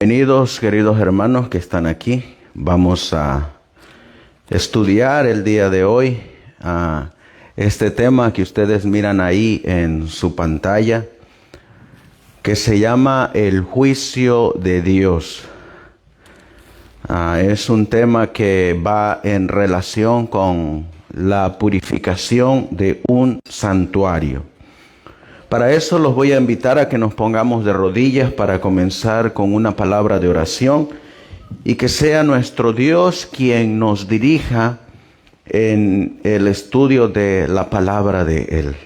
Bienvenidos, queridos hermanos que están aquí. Vamos a estudiar el día de hoy este tema que ustedes miran ahí en su pantalla, que se llama el juicio de Dios. Es un tema que va en relación con la purificación de un santuario. Para eso los voy a invitar a que nos pongamos de rodillas para comenzar con una palabra de oración y que sea nuestro Dios quien nos dirija en el estudio de la palabra de Él.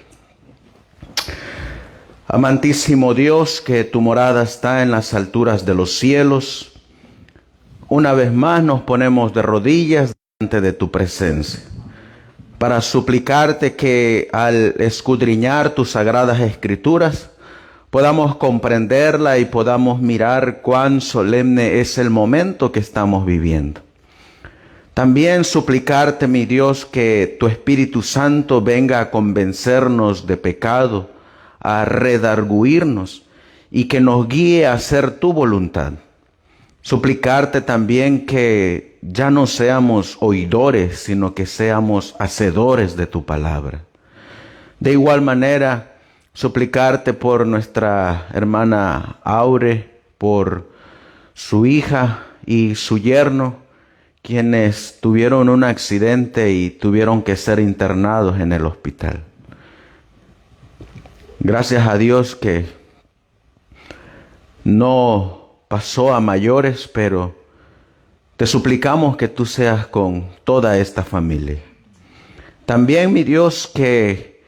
Amantísimo Dios, que tu morada está en las alturas de los cielos, una vez más nos ponemos de rodillas delante de tu presencia para suplicarte que al escudriñar tus sagradas escrituras podamos comprenderla y podamos mirar cuán solemne es el momento que estamos viviendo. También suplicarte, mi Dios, que tu Espíritu Santo venga a convencernos de pecado, a redarguirnos y que nos guíe a hacer tu voluntad. Suplicarte también que ya no seamos oidores, sino que seamos hacedores de tu palabra. De igual manera, suplicarte por nuestra hermana Aure, por su hija y su yerno, quienes tuvieron un accidente y tuvieron que ser internados en el hospital. Gracias a Dios que no pasó a mayores, pero te suplicamos que tú seas con toda esta familia. También, mi Dios, que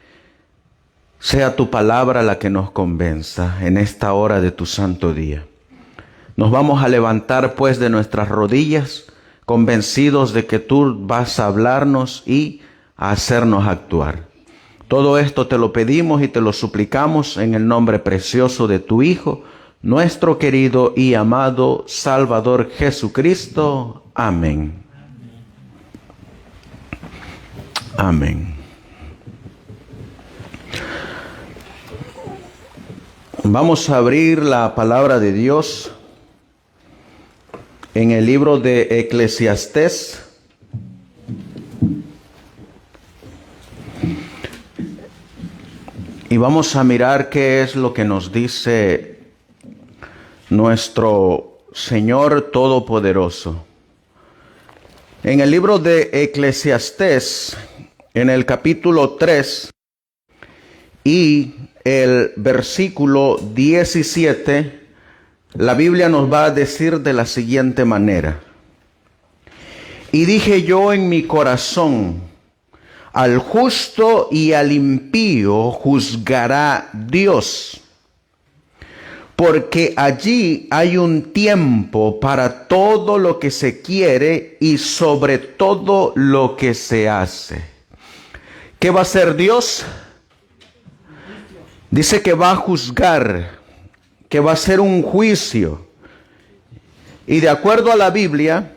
sea tu palabra la que nos convenza en esta hora de tu santo día. Nos vamos a levantar pues de nuestras rodillas, convencidos de que tú vas a hablarnos y a hacernos actuar. Todo esto te lo pedimos y te lo suplicamos en el nombre precioso de tu Hijo, nuestro querido y amado Salvador Jesucristo. Amén. Amén. Vamos a abrir la palabra de Dios en el libro de Eclesiastés. Y vamos a mirar qué es lo que nos dice nuestro Señor Todopoderoso. En el libro de Eclesiastés, en el capítulo 3 y el versículo 17, la Biblia nos va a decir de la siguiente manera: y dije yo en mi corazón, al justo y al impío juzgará Dios, porque allí hay un tiempo para todo lo que se quiere y sobre todo lo que se hace. ¿Qué va a hacer Dios? Dice que va a juzgar, que va a hacer un juicio. Y de acuerdo a la Biblia,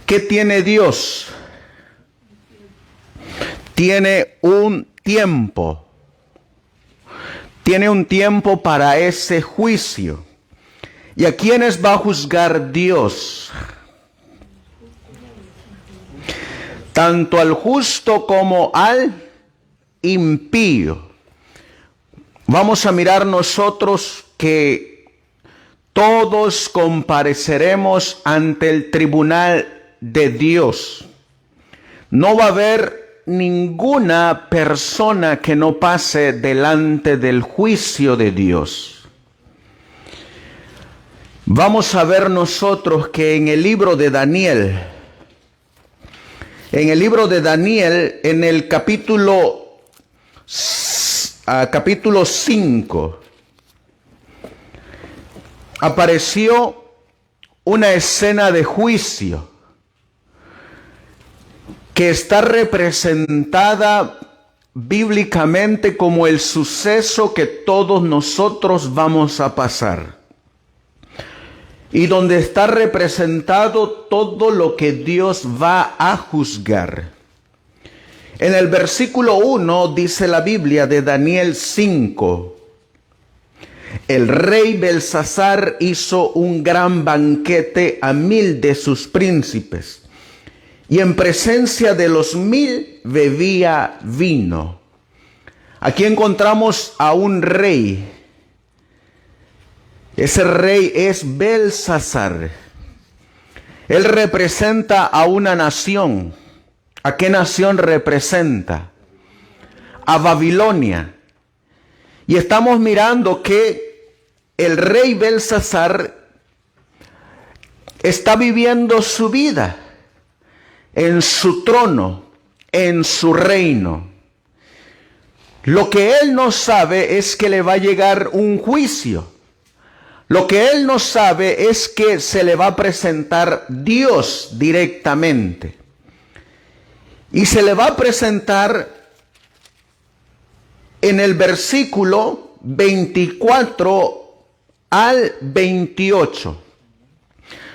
¿qué tiene Dios? Tiene un tiempo. Tiene un tiempo para ese juicio. ¿Y a quiénes va a juzgar Dios? Tanto al justo como al impío. Vamos a mirar nosotros que todos compareceremos ante el tribunal de Dios. No va a haber ninguna persona que no pase delante del juicio de Dios. Vamos a ver nosotros que en el libro de Daniel, en el capítulo 5, apareció una escena de juicio que está representada bíblicamente como el suceso que todos nosotros vamos a pasar, y donde está representado todo lo que Dios va a juzgar. En el versículo 1 dice la Biblia de Daniel 5: El rey Belsasar hizo un gran banquete a 1000 de sus príncipes, y en presencia de los 1000 bebía vino. Aquí encontramos a un rey. Ese rey es Belsasar. Él representa a una nación. ¿A qué nación representa? A Babilonia. Y estamos mirando que el rey Belsasar está viviendo su vida en su trono, en su reino. Lo que él no sabe es que le va a llegar un juicio. Lo que él no sabe es que se le va a presentar Dios directamente. Y se le va a presentar en el versículo 24 al 28.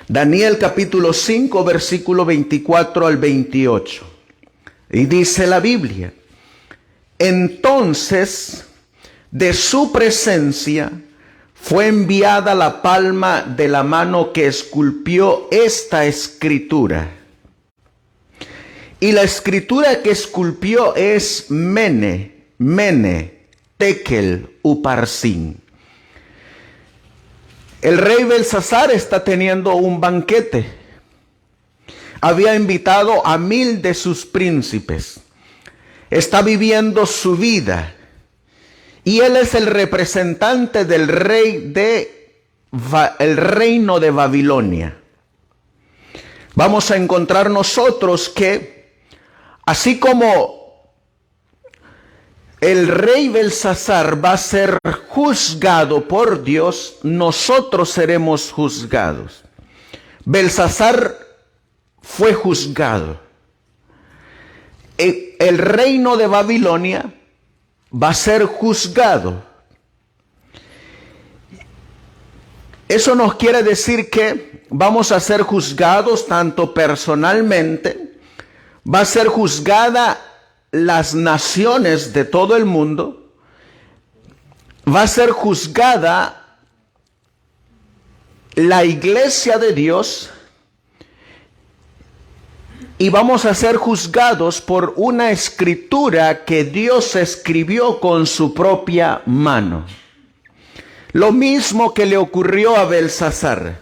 Daniel capítulo 5, versículo 24 al 28. Y dice la Biblia: entonces de su presencia fue enviada la palma de la mano que esculpió esta escritura. Y la escritura que esculpió es Mene, Tekel, Uparsin. El rey Belsasar está teniendo un banquete. Había invitado a 1000 de sus príncipes. Está viviendo su vida. Y él es el representante del rey el reino de Babilonia. Vamos a encontrar nosotros que, así como el rey Belsasar va a ser juzgado por Dios, nosotros seremos juzgados. Belsasar fue juzgado. El reino de Babilonia va a ser juzgado. Eso nos quiere decir que vamos a ser juzgados tanto personalmente, va a ser juzgada las naciones de todo el mundo, va a ser juzgada la iglesia de Dios, y vamos a ser juzgados por una escritura que Dios escribió con su propia mano. Lo mismo que le ocurrió a Belsasar.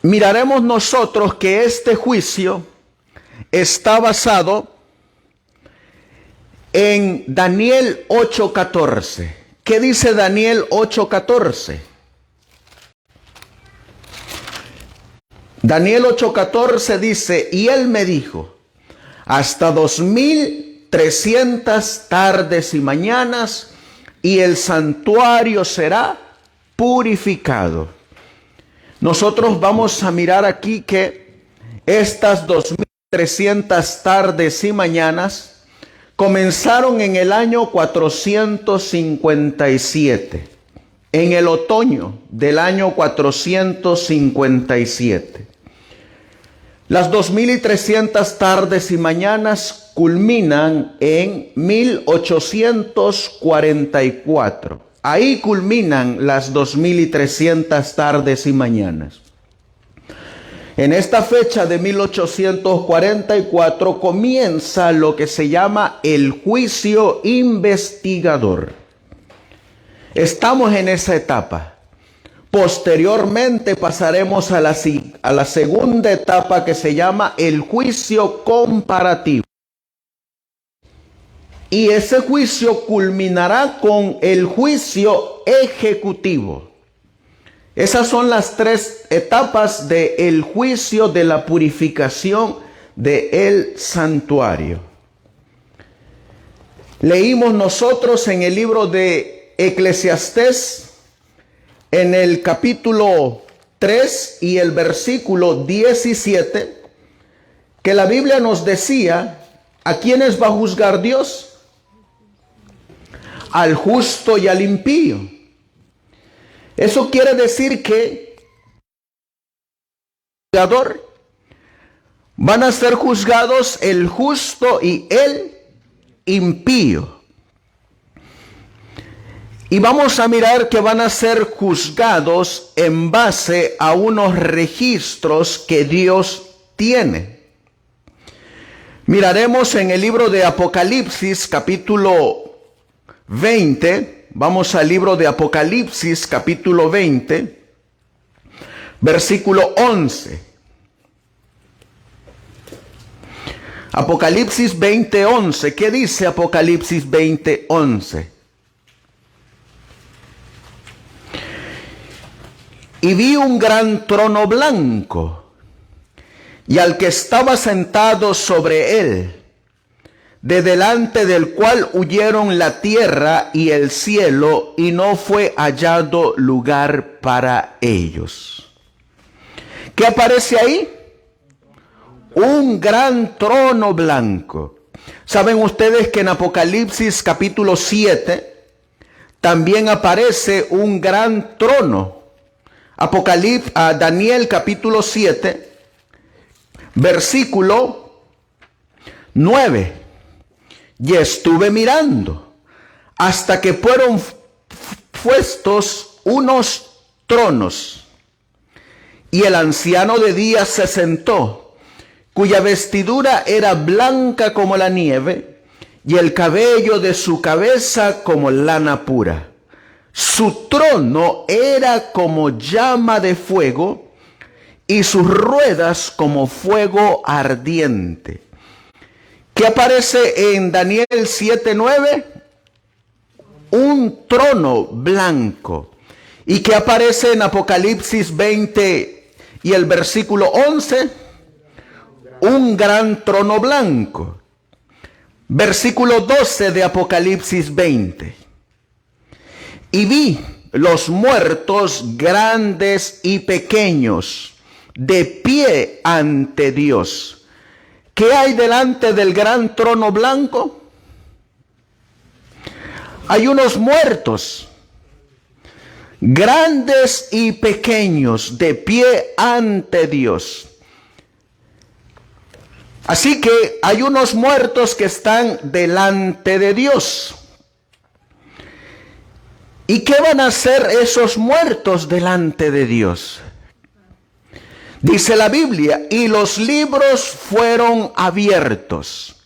Miraremos nosotros que este juicio está basado en Daniel 8:14. ¿Qué dice Daniel 8:14? Daniel 8:14 dice: y él me dijo, hasta 2300 tardes y mañanas, y el santuario será purificado. Nosotros vamos a mirar aquí que estas 2300 tardes y mañanas comenzaron en el año 457, en el otoño del año 457. Las 2300 tardes y mañanas culminan en 1844. Ahí culminan las 2300 tardes y mañanas. En esta fecha de 1844 comienza lo que se llama el juicio investigador. Estamos en esa etapa. Posteriormente pasaremos a la segunda etapa, que se llama el juicio comparativo. Y ese juicio culminará con el juicio ejecutivo. Esas son las 3 etapas del juicio de la purificación del santuario. Leímos nosotros en el libro de Eclesiastés, en el capítulo 3 y el versículo 17, que la Biblia nos decía: ¿a quiénes va a juzgar Dios? Al justo y al impío. Eso quiere decir que van a ser juzgados el justo y el impío. Y vamos a mirar que van a ser juzgados en base a unos registros que Dios tiene. Miraremos en el libro de Apocalipsis capítulo 20. Vamos al libro de Apocalipsis capítulo 20, versículo 11. Apocalipsis 20:11. ¿Qué dice Apocalipsis 20:11? Y vi un gran trono blanco, y al que estaba sentado sobre él, de delante del cual huyeron la tierra y el cielo, y no fue hallado lugar para ellos. ¿Qué aparece ahí? Un gran trono blanco. ¿Saben ustedes que en Apocalipsis capítulo 7 también aparece un gran trono? Daniel capítulo 7, versículo 9. Y estuve mirando hasta que fueron puestos unos tronos, y el anciano de días se sentó, cuya vestidura era blanca como la nieve, y el cabello de su cabeza como lana pura. Su trono era como llama de fuego, y sus ruedas como fuego ardiente. ¿Qué aparece en Daniel 7:9? Un trono blanco. ¿Y qué aparece en Apocalipsis 20 y el versículo 11? Un gran trono blanco. Versículo 12 de Apocalipsis 20. Y vi los muertos grandes y pequeños de pie ante Dios. ¿Qué hay delante del gran trono blanco? Hay unos muertos grandes y pequeños de pie ante Dios. Así que hay unos muertos que están delante de Dios. ¿Y qué van a hacer esos muertos delante de Dios? Dice la Biblia, y los libros fueron abiertos.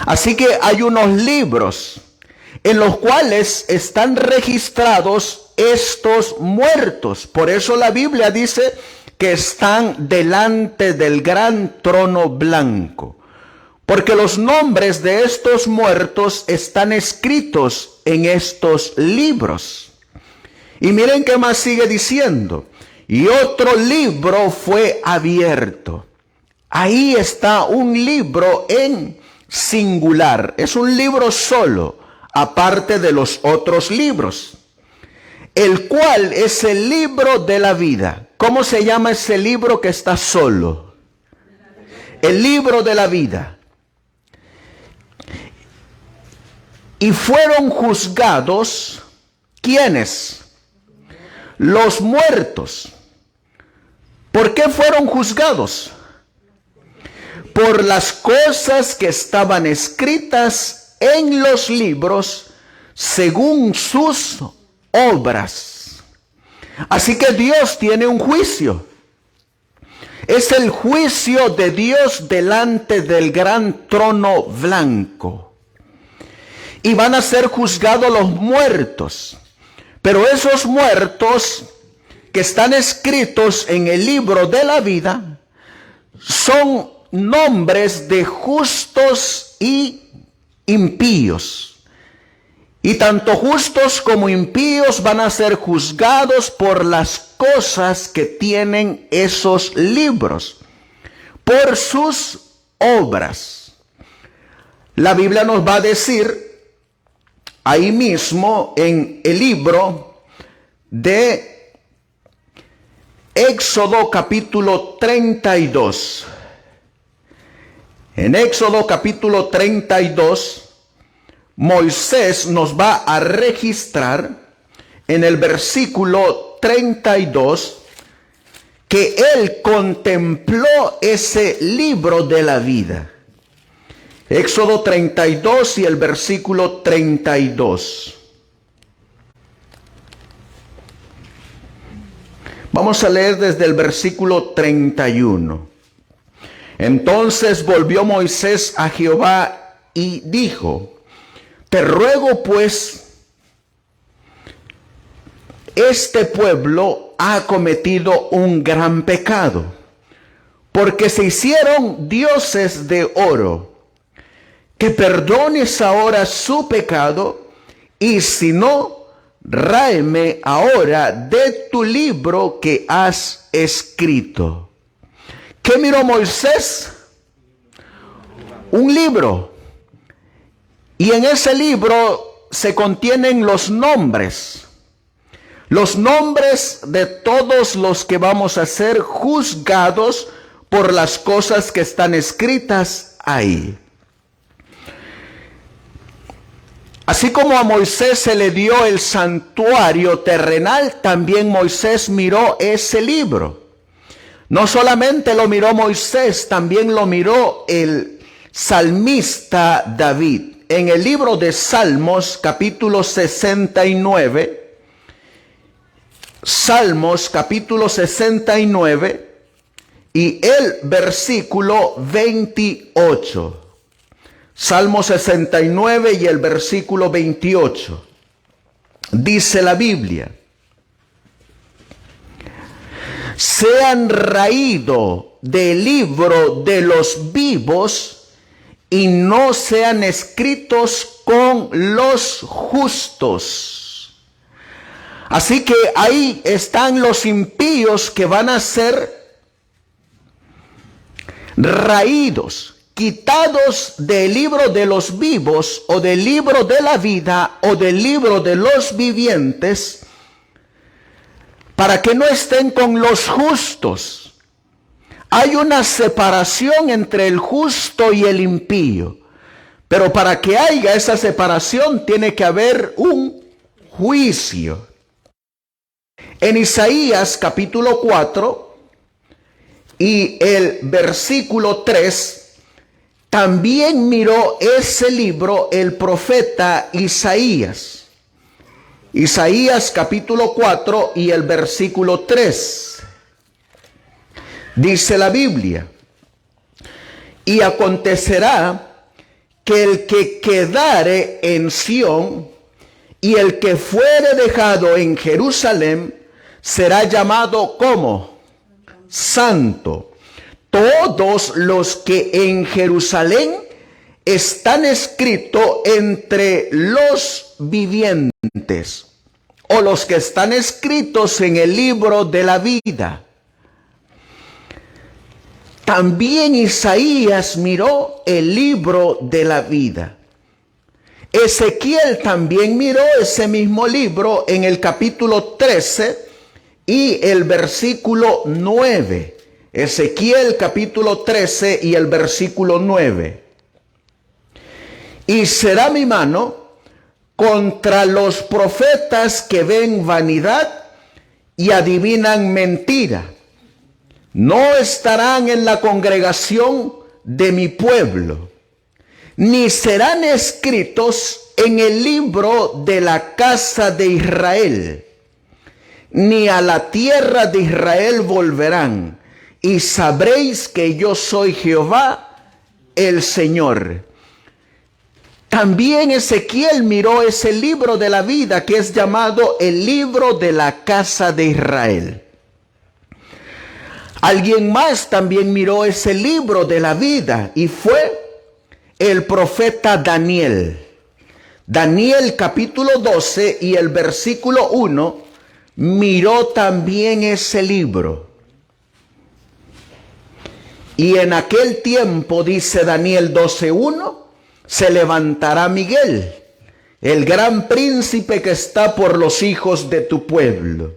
Así que hay unos libros en los cuales están registrados estos muertos. Por eso la Biblia dice que están delante del gran trono blanco. Porque los nombres de estos muertos están escritos en estos libros. Y miren qué más sigue diciendo. Y otro libro fue abierto. Ahí está un libro en singular. Es un libro solo, aparte de los otros libros. El cual es el libro de la vida. ¿Cómo se llama ese libro que está solo? El libro de la vida. Y fueron juzgados, ¿quiénes? Los muertos. ¿Por qué fueron juzgados? Por las cosas que estaban escritas en los libros según sus obras. Así que Dios tiene un juicio. Es el juicio de Dios delante del gran trono blanco. Y van a ser juzgados los muertos. Pero esos muertos que están escritos en el libro de la vida son nombres de justos y impíos. Y tanto justos como impíos van a ser juzgados por las cosas que tienen esos libros, por sus obras. La Biblia nos va a decir ahí mismo en el libro de Éxodo capítulo 32. En Éxodo capítulo 32, Moisés nos va a registrar en el versículo 32 que él contempló ese libro de la vida. Éxodo 32 y el versículo 32. Vamos a leer desde el versículo 31. Entonces volvió Moisés a Jehová y dijo: te ruego pues, este pueblo ha cometido un gran pecado, porque se hicieron dioses de oro, que perdones ahora su pecado, y si no, ráeme ahora de tu libro que has escrito. ¿Qué miró Moisés? Un libro. Y en ese libro se contienen los nombres de todos los que vamos a ser juzgados por las cosas que están escritas ahí. Así como a Moisés se le dio el santuario terrenal, también Moisés miró ese libro. No solamente lo miró Moisés, también lo miró el salmista David. En el libro de Salmos, capítulo 69, Salmos, capítulo 69, y el versículo 28. Salmo 69 y el versículo 28. Dice la Biblia: sean raído del libro de los vivos y no sean escritos con los justos. Así que ahí están los impíos que van a ser raídos, quitados del libro de los vivos, o del libro de la vida, o del libro de los vivientes, para que no estén con los justos. Hay una separación entre el justo y el impío, pero para que haya esa separación tiene que haber un juicio. En Isaías capítulo 4 y el versículo 3, también miró ese libro el profeta Isaías. Isaías capítulo 4 y el versículo 3. Dice la Biblia: y acontecerá que el que quedare en Sión y el que fuere dejado en Jerusalén será llamado como santo. Todos los que en Jerusalén están escritos entre los vivientes, o los que están escritos en el libro de la vida. También Isaías miró el libro de la vida. Ezequiel también miró ese mismo libro en el capítulo 13 y el versículo 9. Ezequiel capítulo 13 y el versículo 9. Y será mi mano contra los profetas que ven vanidad y adivinan mentira. No estarán en la congregación de mi pueblo, ni serán escritos en el libro de la casa de Israel, ni a la tierra de Israel volverán, y sabréis que yo soy Jehová, el Señor. También Ezequiel miró ese libro de la vida que es llamado el libro de la casa de Israel. Alguien más también miró ese libro de la vida y fue el profeta Daniel. Daniel capítulo 12 y el versículo 1 miró también ese libro. Y en aquel tiempo, dice Daniel 12:1, se levantará Miguel, el gran príncipe que está por los hijos de tu pueblo.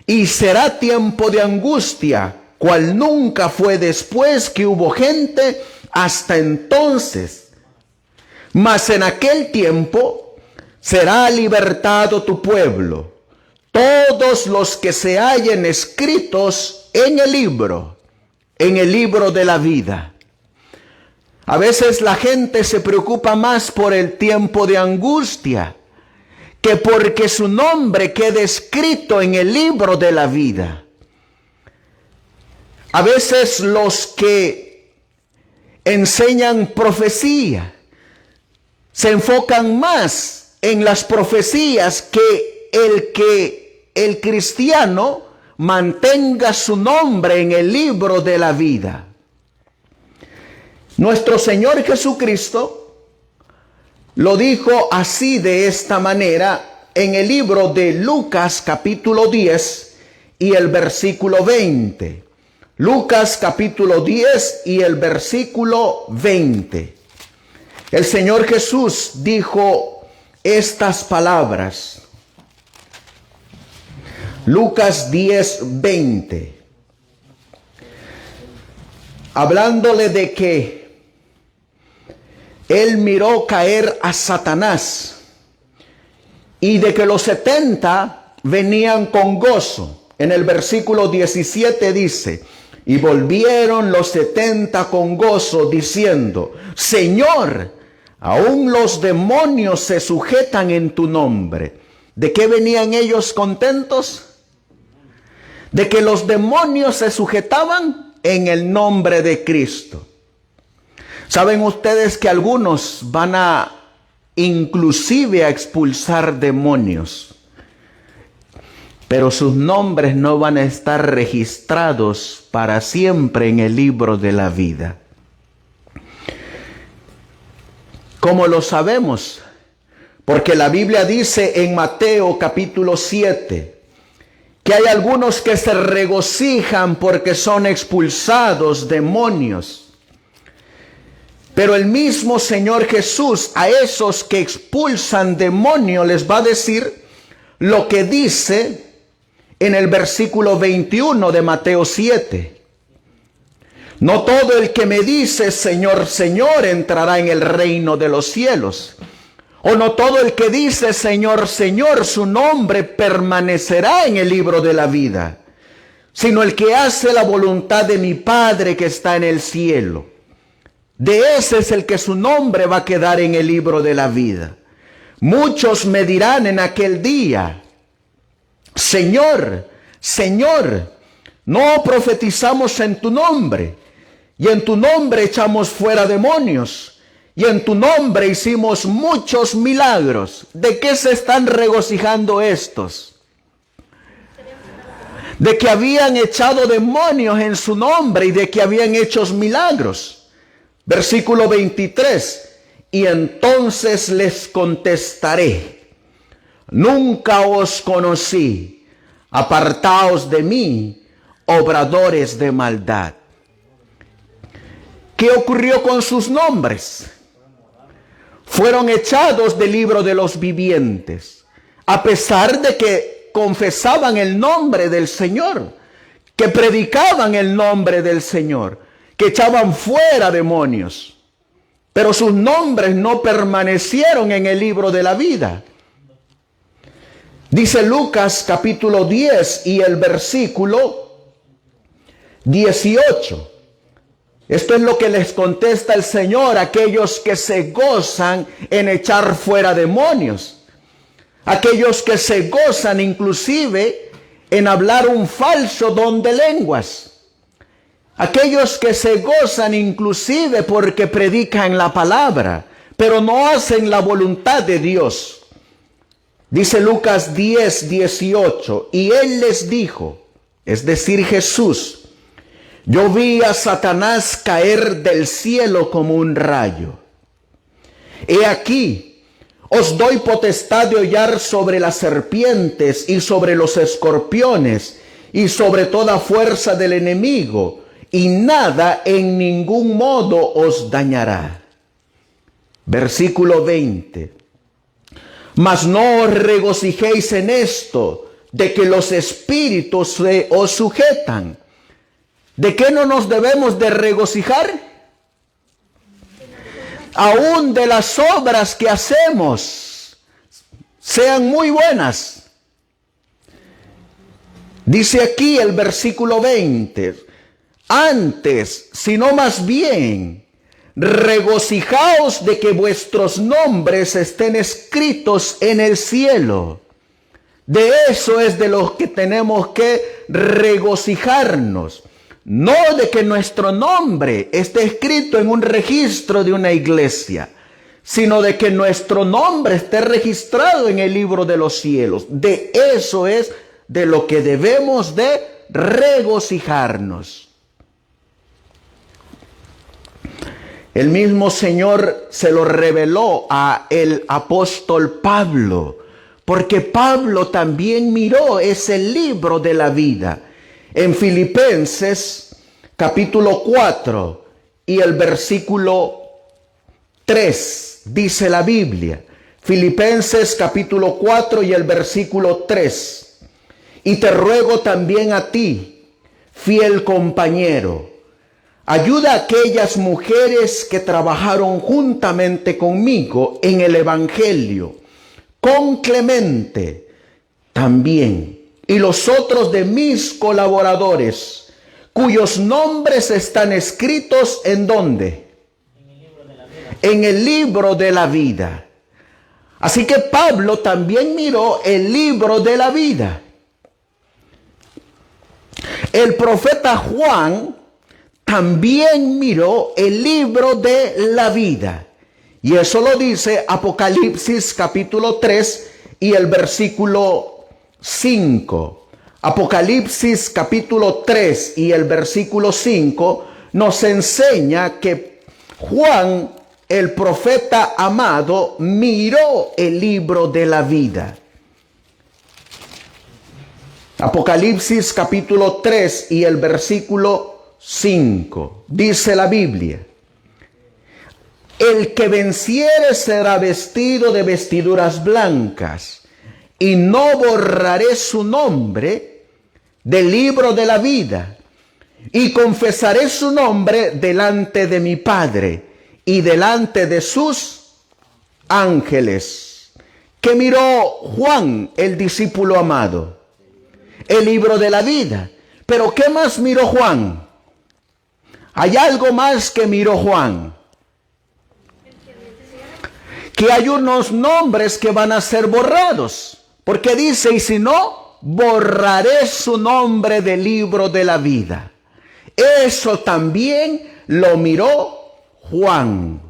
Y será tiempo de angustia, cual nunca fue después que hubo gente hasta entonces. Mas en aquel tiempo será libertado tu pueblo, todos los que se hallen escritos en el libro de la vida. A veces la gente se preocupa más por el tiempo de angustia que porque su nombre quede escrito en el libro de la vida. A veces los que enseñan profecía se enfocan más en las profecías que el cristiano mantenga su nombre en el libro de la vida. Nuestro Señor Jesucristo lo dijo así, de esta manera, en el libro de Lucas capítulo 10 y el versículo 20. Lucas capítulo 10 y el versículo 20. El Señor Jesús dijo estas palabras. Lucas 10, 20. Hablándole de que Él miró caer a Satanás y de que los 70 venían con gozo. En el versículo 17 dice: y volvieron los 70 con gozo, diciendo: Señor, aún los demonios se sujetan en tu nombre. ¿De qué venían ellos contentos? De que los demonios se sujetaban en el nombre de Cristo. ¿Saben ustedes que algunos van a inclusive a expulsar demonios, pero sus nombres no van a estar registrados para siempre en el libro de la vida? ¿Cómo lo sabemos? Porque la Biblia dice en Mateo capítulo 7 que hay algunos que se regocijan porque son expulsados demonios. Pero el mismo Señor Jesús a esos que expulsan demonios les va a decir lo que dice en el versículo 21 de Mateo 7. No todo el que me dice Señor, Señor entrará en el reino de los cielos. O no todo el que dice Señor, Señor, su nombre permanecerá en el libro de la vida, sino el que hace la voluntad de mi Padre que está en el cielo. De ese es el que su nombre va a quedar en el libro de la vida. Muchos me dirán en aquel día: Señor, Señor, no profetizamos en tu nombre, y en tu nombre echamos fuera demonios, y en tu nombre hicimos muchos milagros. ¿De qué se están regocijando estos? De que habían echado demonios en su nombre y de que habían hecho milagros. Versículo 23. Y entonces les contestaré: nunca os conocí, apartaos de mí, obradores de maldad. ¿Qué ocurrió con sus nombres? Fueron echados del libro de los vivientes, a pesar de que confesaban el nombre del Señor, que predicaban el nombre del Señor, que echaban fuera demonios. Pero sus nombres no permanecieron en el libro de la vida. Dice Lucas capítulo 10 y el versículo 18. Esto es lo que les contesta el Señor a aquellos que se gozan en echar fuera demonios. Aquellos que se gozan inclusive en hablar un falso don de lenguas. Aquellos que se gozan inclusive porque predican la palabra, pero no hacen la voluntad de Dios. Dice Lucas 10, 18, y Él les dijo, es decir Jesús: yo vi a Satanás caer del cielo como un rayo. He aquí, os doy potestad de hollar sobre las serpientes y sobre los escorpiones y sobre toda fuerza del enemigo, y nada en ningún modo os dañará. Versículo 20. Mas no os regocijéis en esto, de que los espíritus os sujetan. ¿De qué no nos debemos de regocijar? Aún de las obras que hacemos, sean muy buenas. Dice aquí el versículo 20, antes, sino más bien, regocijaos de que vuestros nombres estén escritos en el cielo. De eso es de lo que tenemos que regocijarnos. No de que nuestro nombre esté escrito en un registro de una iglesia, sino de que nuestro nombre esté registrado en el libro de los cielos. De eso es de lo que debemos de regocijarnos. El mismo Señor se lo reveló a el apóstol Pablo, porque Pablo también miró ese libro de la vida. En Filipenses capítulo 4 y el versículo 3 dice la Biblia. Filipenses capítulo 4 y el versículo 3. Y te ruego también a ti, fiel compañero, ayuda a aquellas mujeres que trabajaron juntamente conmigo en el Evangelio, con Clemente también, y los otros de mis colaboradores, cuyos nombres están escritos ¿en dónde? En el libro de la vida. Así que Pablo también miró el libro de la vida. El profeta Juan también miró el libro de la vida. Y eso lo dice Apocalipsis capítulo 3 y el versículo 5. Apocalipsis capítulo 3 y el versículo 5 nos enseña que Juan, el profeta amado, miró el libro de la vida. Apocalipsis capítulo 3 y el versículo 5. Dice la Biblia: el que venciere será vestido de vestiduras blancas, y no borraré su nombre del libro de la vida, y confesaré su nombre delante de mi Padre y delante de sus ángeles. ¿Qué miró Juan, el discípulo amado? El libro de la vida. Pero ¿qué más miró Juan? Hay algo más que miró Juan. Que hay unos nombres que van a ser borrados. Porque dice, y si no, borraré su nombre del libro de la vida. Eso también lo miró Juan.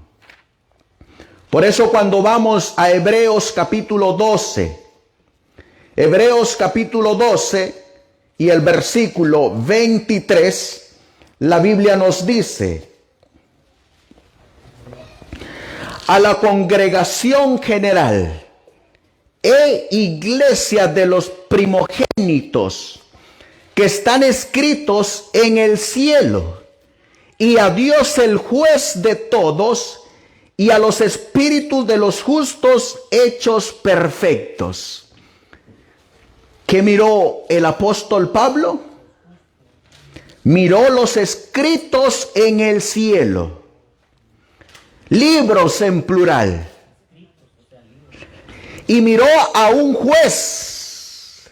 Por eso cuando vamos a Hebreos capítulo 12, Hebreos capítulo 12 y el versículo 23, la Biblia nos dice: a la congregación general e iglesia de los primogénitos que están escritos en el cielo, y a Dios el juez de todos, y a los espíritus de los justos hechos perfectos. ¿Qué miró el apóstol Pablo? Miró los escritos en el cielo, libros en plural, y miró a un juez.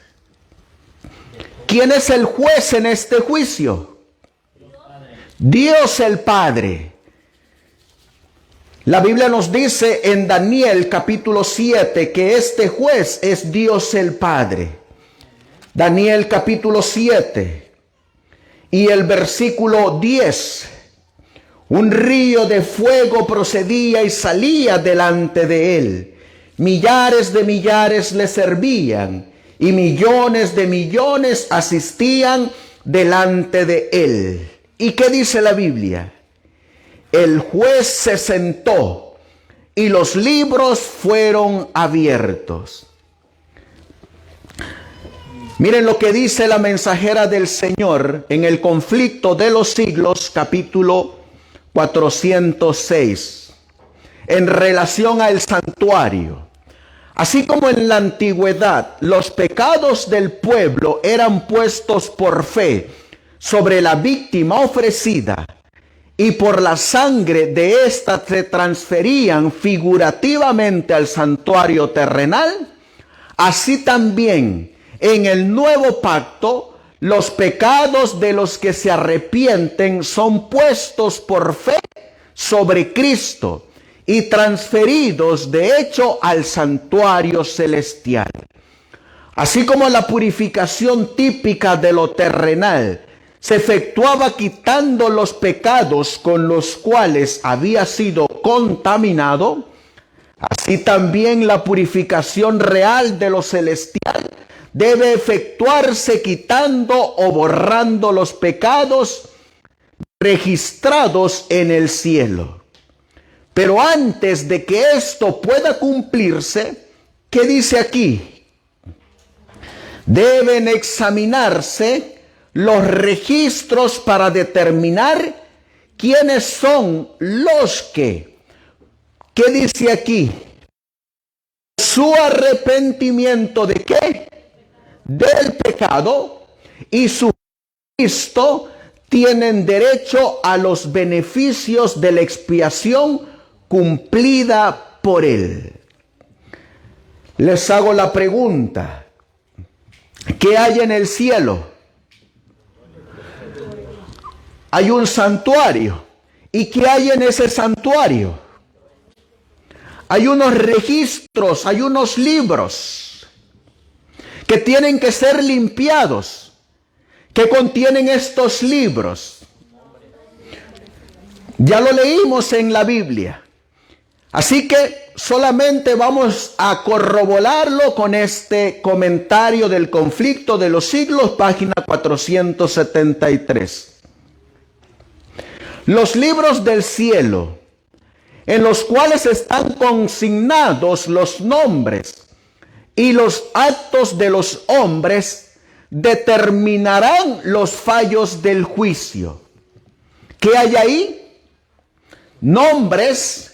¿Quién es el juez en este juicio? Dios el Padre. La Biblia nos dice en Daniel capítulo 7 que este juez es Dios el Padre. Daniel capítulo 7 y el versículo 10. Un río de fuego procedía y salía delante de él. Millares de millares le servían, y millones de millones asistían delante de él. ¿Y qué dice la Biblia? El juez se sentó y los libros fueron abiertos. Miren lo que dice la mensajera del Señor en el conflicto de los siglos, capítulo 406, en relación al santuario. Así como en la antigüedad los pecados del pueblo eran puestos por fe sobre la víctima ofrecida, y por la sangre de ésta se transferían figurativamente al santuario terrenal, así también en el nuevo pacto los pecados de los que se arrepienten son puestos por fe sobre Cristo y transferidos de hecho al santuario celestial. Así como la purificación típica de lo terrenal se efectuaba quitando los pecados con los cuales había sido contaminado, así también la purificación real de lo celestial debe efectuarse quitando o borrando los pecados registrados en el cielo. Pero antes de que esto pueda cumplirse, ¿qué dice aquí? Deben examinarse los registros para determinar quiénes son los que, ¿qué dice aquí? Su arrepentimiento ¿de qué? Del pecado y su Cristo tienen derecho a los beneficios de la expiación cumplida por él. Les hago la pregunta: ¿qué hay en el cielo? Hay un santuario. ¿Y qué hay en ese santuario? Hay unos registros, hay unos libros que tienen que ser limpiados. ¿Qué contienen estos libros? Ya lo leímos en la Biblia. Así que solamente vamos a corroborarlo con este comentario del conflicto de los siglos, página 473. Los libros del cielo, en los cuales están consignados los nombres y los actos de los hombres, determinarán los fallos del juicio. ¿Qué hay ahí? Nombres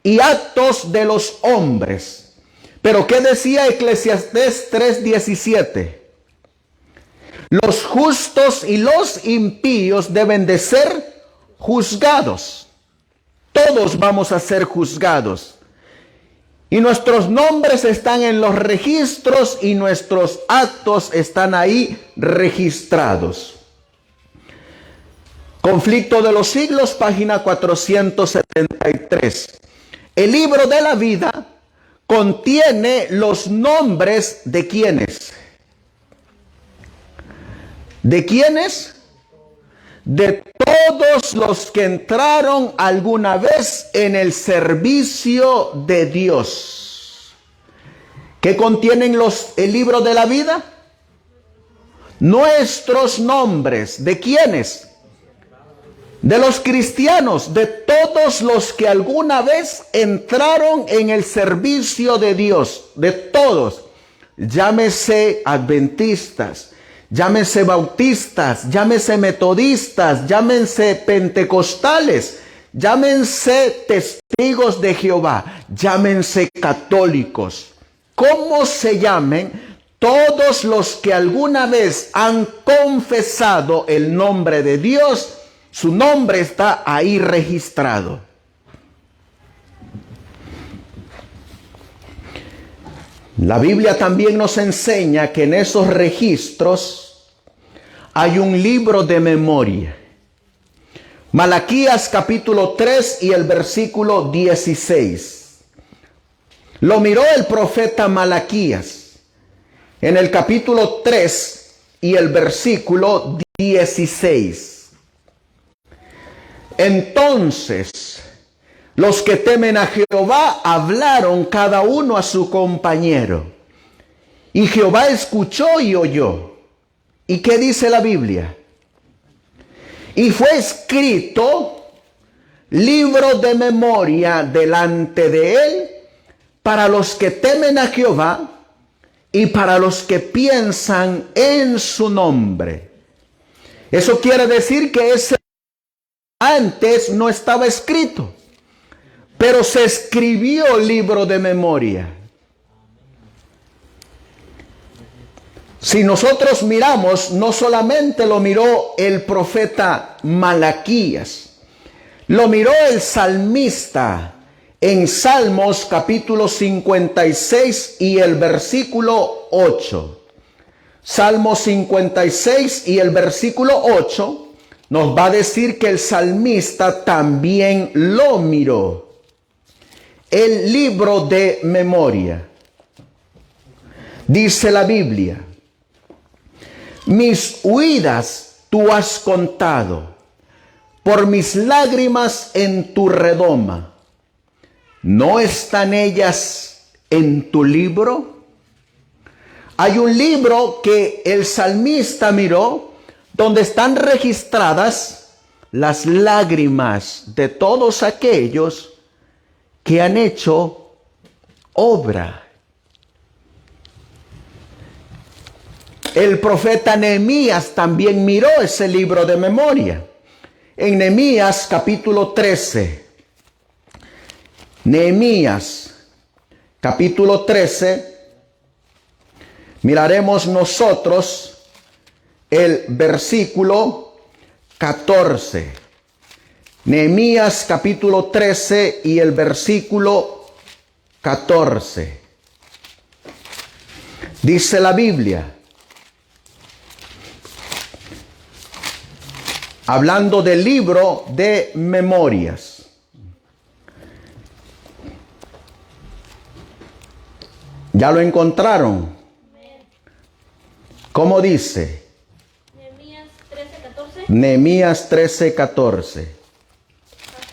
y actos de los hombres. Pero ¿qué decía Eclesiastés 3:17? Los justos y los impíos deben de ser juzgados. Todos vamos a ser juzgados. Y nuestros nombres están en los registros y nuestros actos están ahí registrados. Conflicto de los siglos, página 473. El libro de la vida contiene los nombres de ¿quiénes? ¿De quiénes? De todos los que entraron alguna vez en el servicio de Dios. ¿Qué contienen el libro de la vida? Nuestros nombres. ¿De quiénes? De los cristianos, de todos los que alguna vez entraron en el servicio de Dios. De todos. Llámese adventistas, llámese bautistas, llámese metodistas, llámense pentecostales, llámense testigos de Jehová, llámense católicos. ¿Cómo se llamen? Todos los que alguna vez han confesado el nombre de Dios, su nombre está ahí registrado. La Biblia también nos enseña que en esos registros hay un libro de memoria. Malaquías capítulo 3 y el versículo 16. Lo miró el profeta Malaquías en el capítulo 3 y el versículo 16. Entonces los que temen a Jehová hablaron cada uno a su compañero. Y Jehová escuchó y oyó. ¿Y qué dice la Biblia? Y fue escrito libro de memoria delante de él para los que temen a Jehová y para los que piensan en su nombre. Eso quiere decir que ese antes no estaba escrito, pero se escribió libro de memoria. Si nosotros miramos, no solamente lo miró el profeta Malaquías, lo miró el salmista en Salmos capítulo 56 y el versículo 8. Salmos 56 y el versículo 8 nos va a decir que el salmista también lo miró. El libro de memoria. Dice la Biblia: mis huidas tú has contado, por mis lágrimas en tu redoma. ¿No están ellas en tu libro? Hay un libro que el salmista miró, donde están registradas las lágrimas de todos aquellos que han hecho obra. El profeta Nehemías también miró ese libro de memoria. En Nehemías capítulo 13. Nehemías capítulo 13. Miraremos nosotros el versículo 14. Nehemías capítulo 13 y el versículo 14. Dice la Biblia, hablando del libro de memorias. ¿Ya lo encontraron? ¿Cómo dice? Nehemías 13:14. Nehemías 13:14.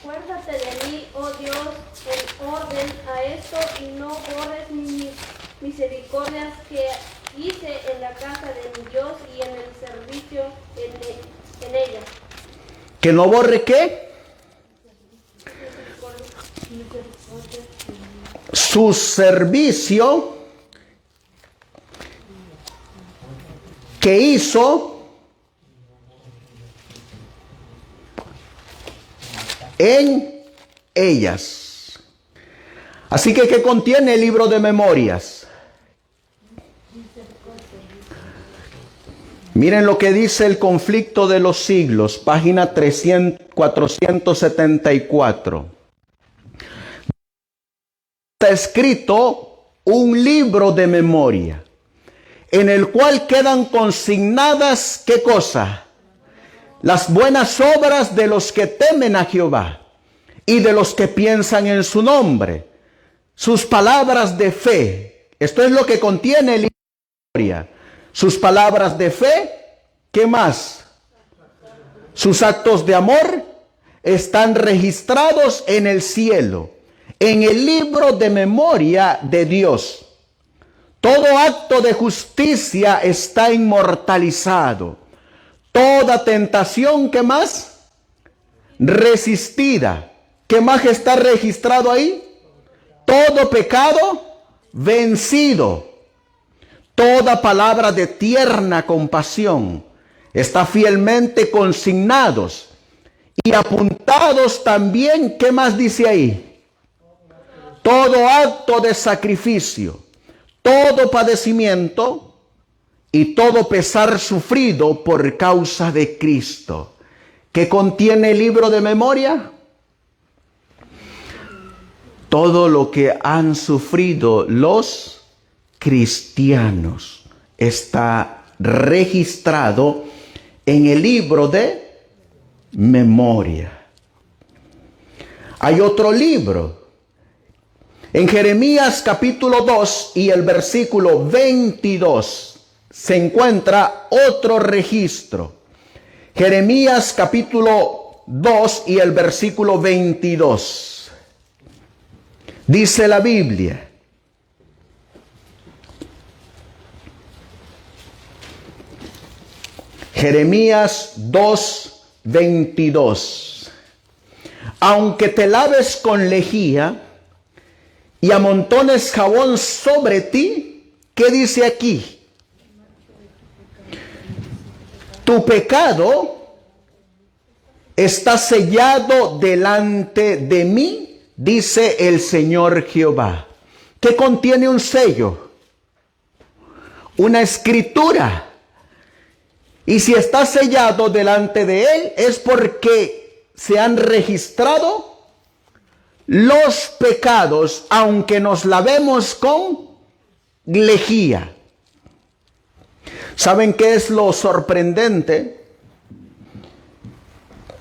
Acuérdate de mí, oh Dios, en orden a esto, y no borres mis misericordias que hice en la casa de mi Dios y en el servicio en ella. ¿Que no borre qué? Su servicio que hizo en ellas. Así que, ¿qué contiene el libro de memorias? Miren lo que dice el conflicto de los siglos, página 474. Está escrito un libro de memoria, en el cual quedan consignadas, ¿qué cosa? Las buenas obras de los que temen a Jehová y de los que piensan en su nombre, sus palabras de fe. Esto es lo que contiene el libro de memoria. Sus palabras de fe, ¿qué más? Sus actos de amor están registrados en el cielo, en el libro de memoria de Dios. Todo acto de justicia está inmortalizado. Toda tentación, ¿qué más? Resistida. ¿Qué más está registrado ahí? Todo pecado vencido. Toda palabra de tierna compasión está fielmente consignados y apuntados también. ¿Qué más dice ahí? Todo acto de sacrificio, todo padecimiento y todo pesar sufrido por causa de Cristo. ¿Qué contiene el libro de memoria? Todo lo que han sufrido los cristianos está registrado en el libro de memoria. Hay otro libro. En Jeremías capítulo 2 y el versículo 22 se encuentra otro registro. Jeremías capítulo 2 y el versículo 22. Dice la Biblia: Jeremías 2:22. Aunque te laves con lejía y amontones jabón sobre ti, ¿qué dice aquí? Tu pecado está sellado delante de mí, dice el Señor Jehová. ¿Qué contiene un sello? Una escritura. Y si está sellado delante de él, es porque se han registrado los pecados, aunque nos lavemos con lejía. ¿Saben qué es lo sorprendente?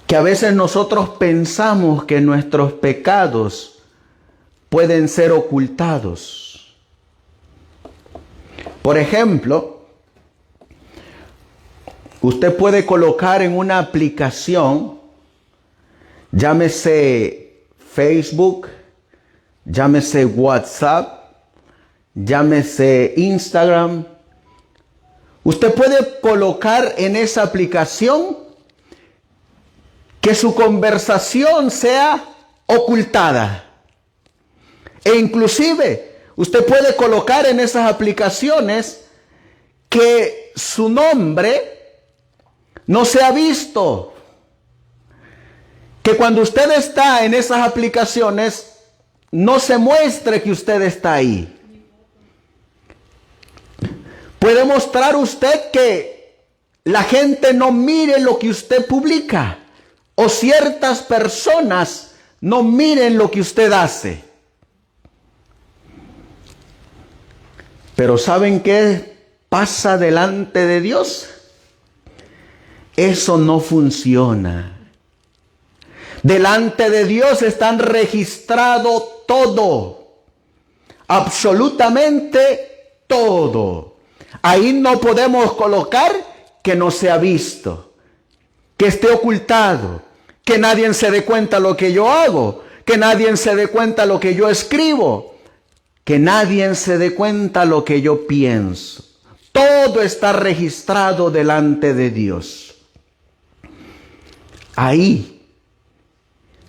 Que a veces nosotros pensamos que nuestros pecados pueden ser ocultados. Por ejemplo, usted puede colocar en una aplicación, llámese Facebook, llámese WhatsApp, llámese Instagram. Usted puede colocar en esa aplicación que su conversación sea ocultada. E inclusive usted puede colocar en esas aplicaciones que su nombre no sea visto. Que cuando usted está en esas aplicaciones no se muestre que usted está ahí. Puede mostrar usted que la gente no mire lo que usted publica, o ciertas personas no miren lo que usted hace. Pero ¿saben qué pasa delante de Dios? Eso no funciona. Delante de Dios están registrado todo, absolutamente todo. Ahí no podemos colocar que no sea visto, que esté ocultado, que nadie se dé cuenta lo que yo hago, que nadie se dé cuenta lo que yo escribo, que nadie se dé cuenta lo que yo pienso. Todo está registrado delante de Dios. Ahí,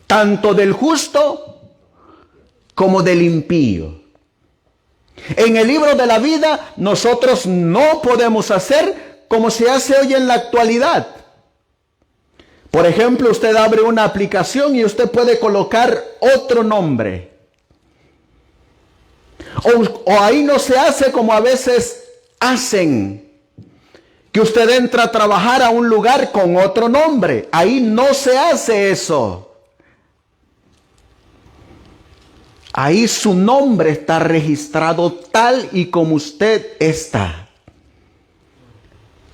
tanto del justo como del impío. En el libro de la vida nosotros no podemos hacer como se hace hoy en la actualidad. Por ejemplo, usted abre una aplicación y usted puede colocar otro nombre. O ahí no se hace como a veces hacen, que usted entra a trabajar a un lugar con otro nombre. Ahí no se hace eso. Ahí su nombre está registrado tal y como usted está.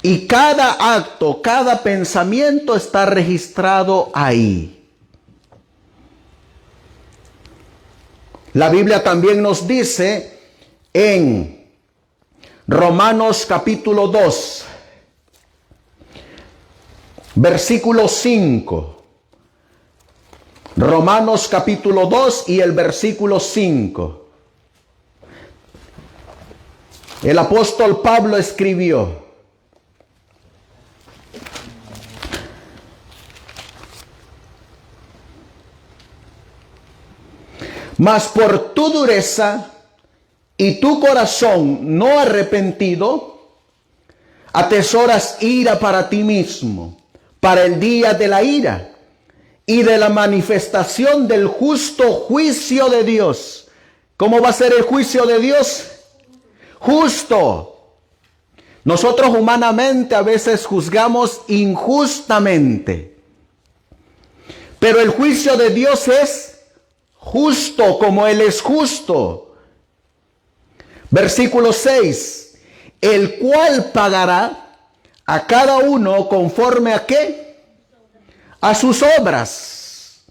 Y cada acto, cada pensamiento está registrado ahí. La Biblia también nos dice en Romanos capítulo 2, versículo 5. Romanos capítulo 2 y el versículo 5. El apóstol Pablo escribió: mas por tu dureza y tu corazón no arrepentido, atesoras ira para ti mismo, para el día de la ira y de la manifestación del justo juicio de Dios. ¿Cómo va a ser el juicio de Dios? Justo. Nosotros humanamente a veces juzgamos injustamente, pero el juicio de Dios es justo como Él es justo. Versículo 6. El cual pagará a cada uno conforme a ¿qué? A sus obras.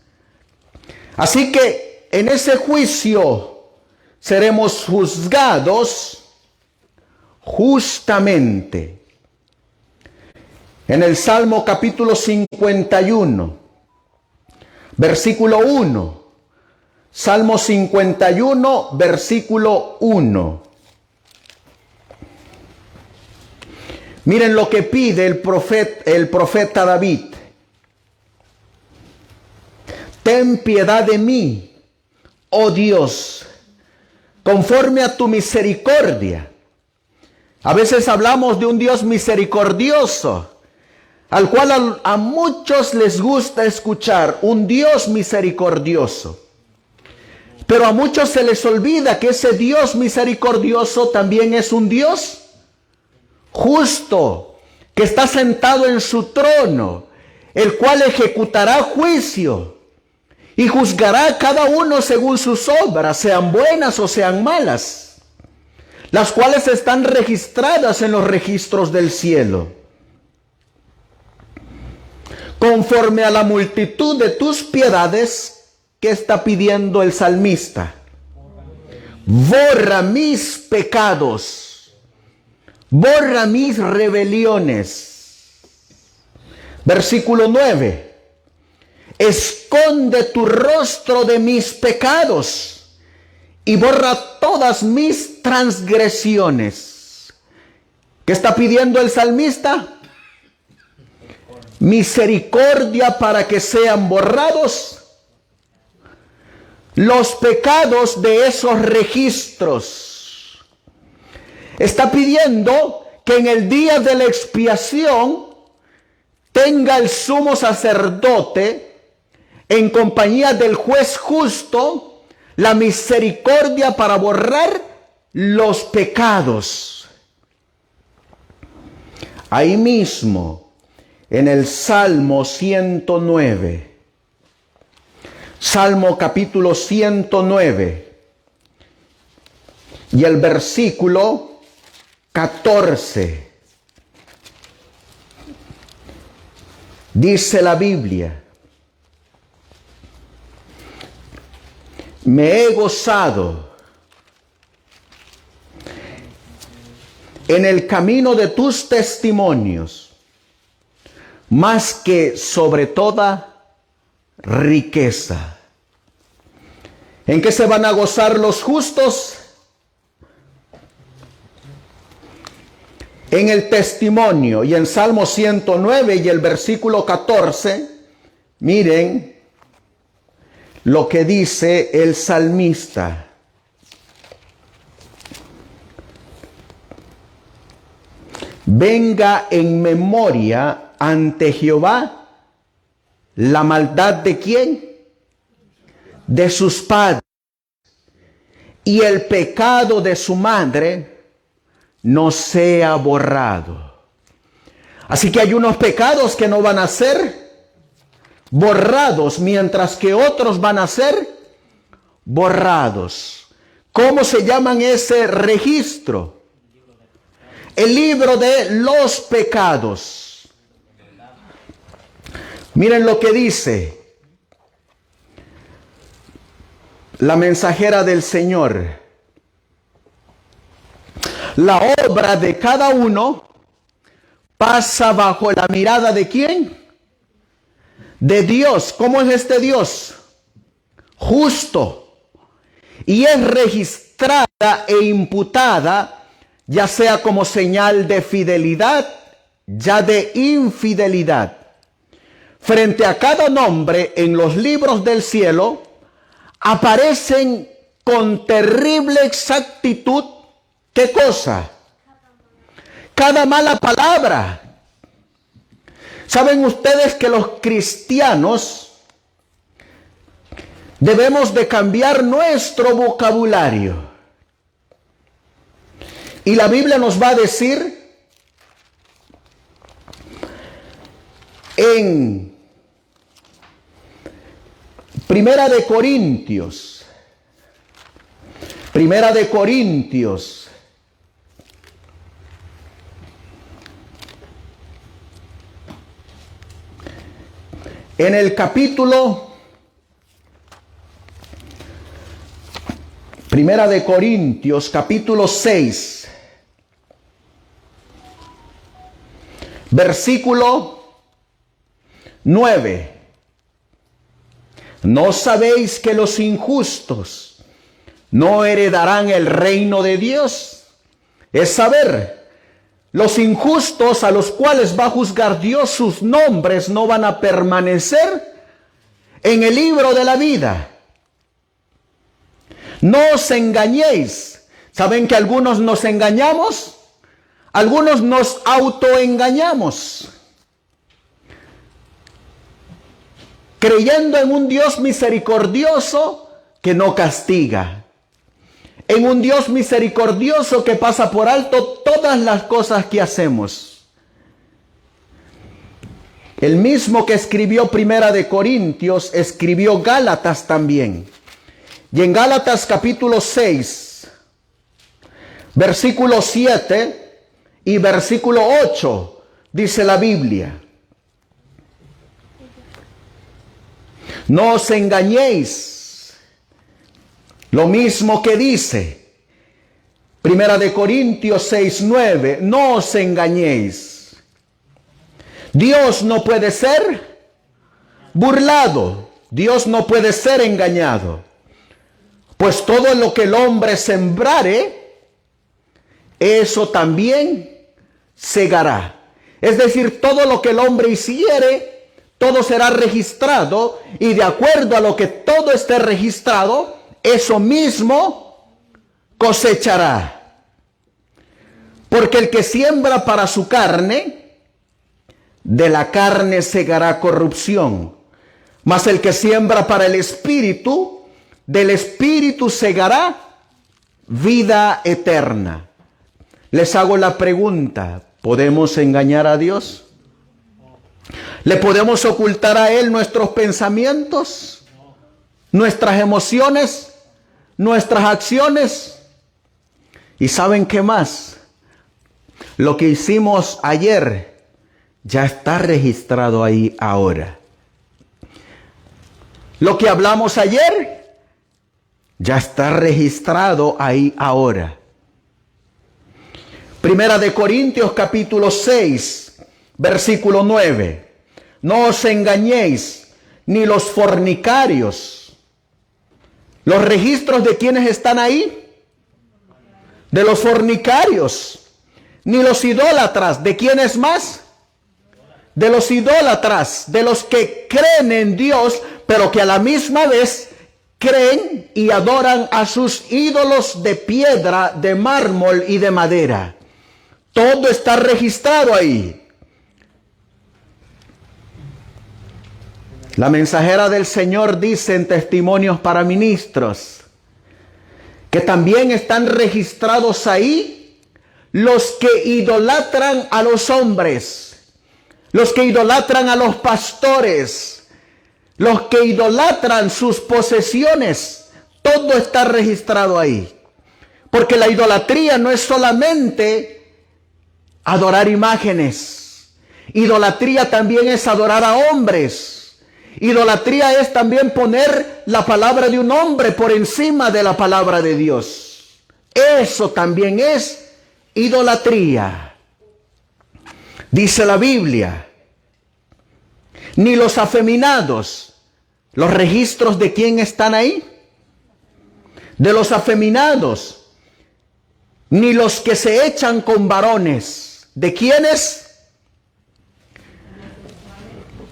Así que en ese juicio seremos juzgados justamente. En el Salmo capítulo 51, versículo 1. Salmo 51, versículo 1. Miren lo que pide el profeta David. Ten piedad de mí, oh Dios, conforme a tu misericordia. A veces hablamos de un Dios misericordioso, al cual a muchos les gusta escuchar, un Dios misericordioso. Pero a muchos se les olvida que ese Dios misericordioso también es un Dios justo, que está sentado en su trono, el cual ejecutará juicio y juzgará a cada uno según sus obras, sean buenas o sean malas, las cuales están registradas en los registros del cielo. Conforme a la multitud de tus piedades, ¿qué está pidiendo el salmista? Borra mis pecados, borra mis rebeliones. Versículo 9. Esconde tu rostro de mis pecados y borra todas mis transgresiones. ¿Qué está pidiendo el salmista? Misericordia para que sean borrados los pecados de esos registros. Está pidiendo que en el día de la expiación tenga el sumo sacerdote, en compañía del juez justo, la misericordia para borrar los pecados. Ahí mismo, en el Salmo 109, Salmo capítulo 109 y el versículo 14. Dice la Biblia: me he gozado en el camino de tus testimonios, más que sobre toda riqueza. ¿En qué se van a gozar los justos? En el testimonio. Y en Salmo 109 y el versículo 14, miren lo que dice el salmista. Venga en memoria ante Jehová la maldad de ¿quién? De sus padres, y el pecado de su madre no sea borrado. Así que hay unos pecados que no van a ser borrados, mientras que otros van a ser borrados. ¿Cómo se llaman ese registro? El libro de los pecados. Miren lo que dice la mensajera del Señor. La obra de cada uno pasa bajo la mirada ¿de quién? De Dios. ¿Cómo es este Dios? Justo. Y es registrada e imputada, ya sea como señal de fidelidad, ya de infidelidad. Frente a cada nombre en los libros del cielo aparecen con terrible exactitud, ¿qué cosa? Cada mala palabra. ¿Saben ustedes que los cristianos debemos de cambiar nuestro vocabulario? Y la Biblia nos va a decir en Primera de Corintios, en el capítulo, Primera de Corintios, capítulo 6, versículo 9. ¿No sabéis que los injustos no heredarán el reino de Dios? Es saber, los injustos a los cuales va a juzgar Dios, sus nombres no van a permanecer en el libro de la vida. No os engañéis. ¿Saben que algunos nos engañamos? Algunos nos autoengañamos, creyendo en un Dios misericordioso que no castiga, en un Dios misericordioso que pasa por alto todas las cosas que hacemos. El mismo que escribió Primera de Corintios, escribió Gálatas también. Y en Gálatas capítulo 6, versículo 7 y versículo 8, dice la Biblia: no os engañéis. Lo mismo que dice Primera de Corintios 6:9, no os engañéis. Dios no puede ser burlado. Dios no puede ser engañado. Pues todo lo que el hombre sembrare, eso también segará. Es decir, todo lo que el hombre hiciere, todo será registrado, y de acuerdo a lo que todo esté registrado, eso mismo cosechará. Porque el que siembra para su carne, de la carne segará corrupción. Mas el que siembra para el Espíritu, del Espíritu segará vida eterna. Les hago la pregunta, ¿podemos engañar a Dios? ¿Le podemos ocultar a Él nuestros pensamientos, nuestras emociones, nuestras acciones? ¿Y saben qué más? Lo que hicimos ayer ya está registrado ahí ahora. Lo que hablamos ayer ya está registrado ahí ahora. Primera de Corintios capítulo 6, versículo 9. No os engañéis, ni los fornicarios. ¿Los registros de quienes están ahí? De los fornicarios. Ni los idólatras. ¿De quiénes más? De los idólatras, de los que creen en Dios, pero que a la misma vez creen y adoran a sus ídolos de piedra, de mármol y de madera. Todo está registrado ahí. La mensajera del Señor dice en Testimonios para Ministros que también están registrados ahí los que idolatran a los hombres, los que idolatran a los pastores, los que idolatran sus posesiones. Todo está registrado ahí. Porque la idolatría no es solamente adorar imágenes. Idolatría también es adorar a hombres. Idolatría es también poner la palabra de un hombre por encima de la palabra de Dios. Eso también es idolatría. Dice la Biblia, ni los afeminados. ¿Los registros de quién están ahí? De los afeminados. Ni los que se echan con varones. ¿De quiénes?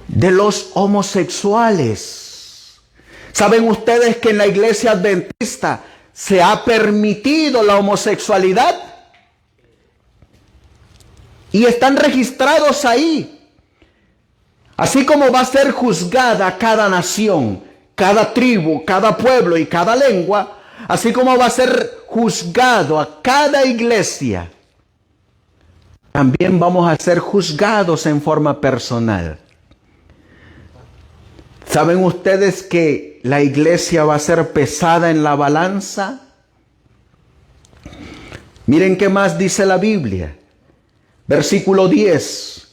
De los homosexuales. ¿Saben ustedes que en la iglesia adventista se ha permitido la homosexualidad? Y están registrados ahí. Así como va a ser juzgada cada nación, cada tribu, cada pueblo y cada lengua, así como va a ser juzgado a cada iglesia, también vamos a ser juzgados en forma personal. ¿Saben ustedes que la iglesia va a ser pesada en la balanza? Miren qué más dice la Biblia. Versículo 10.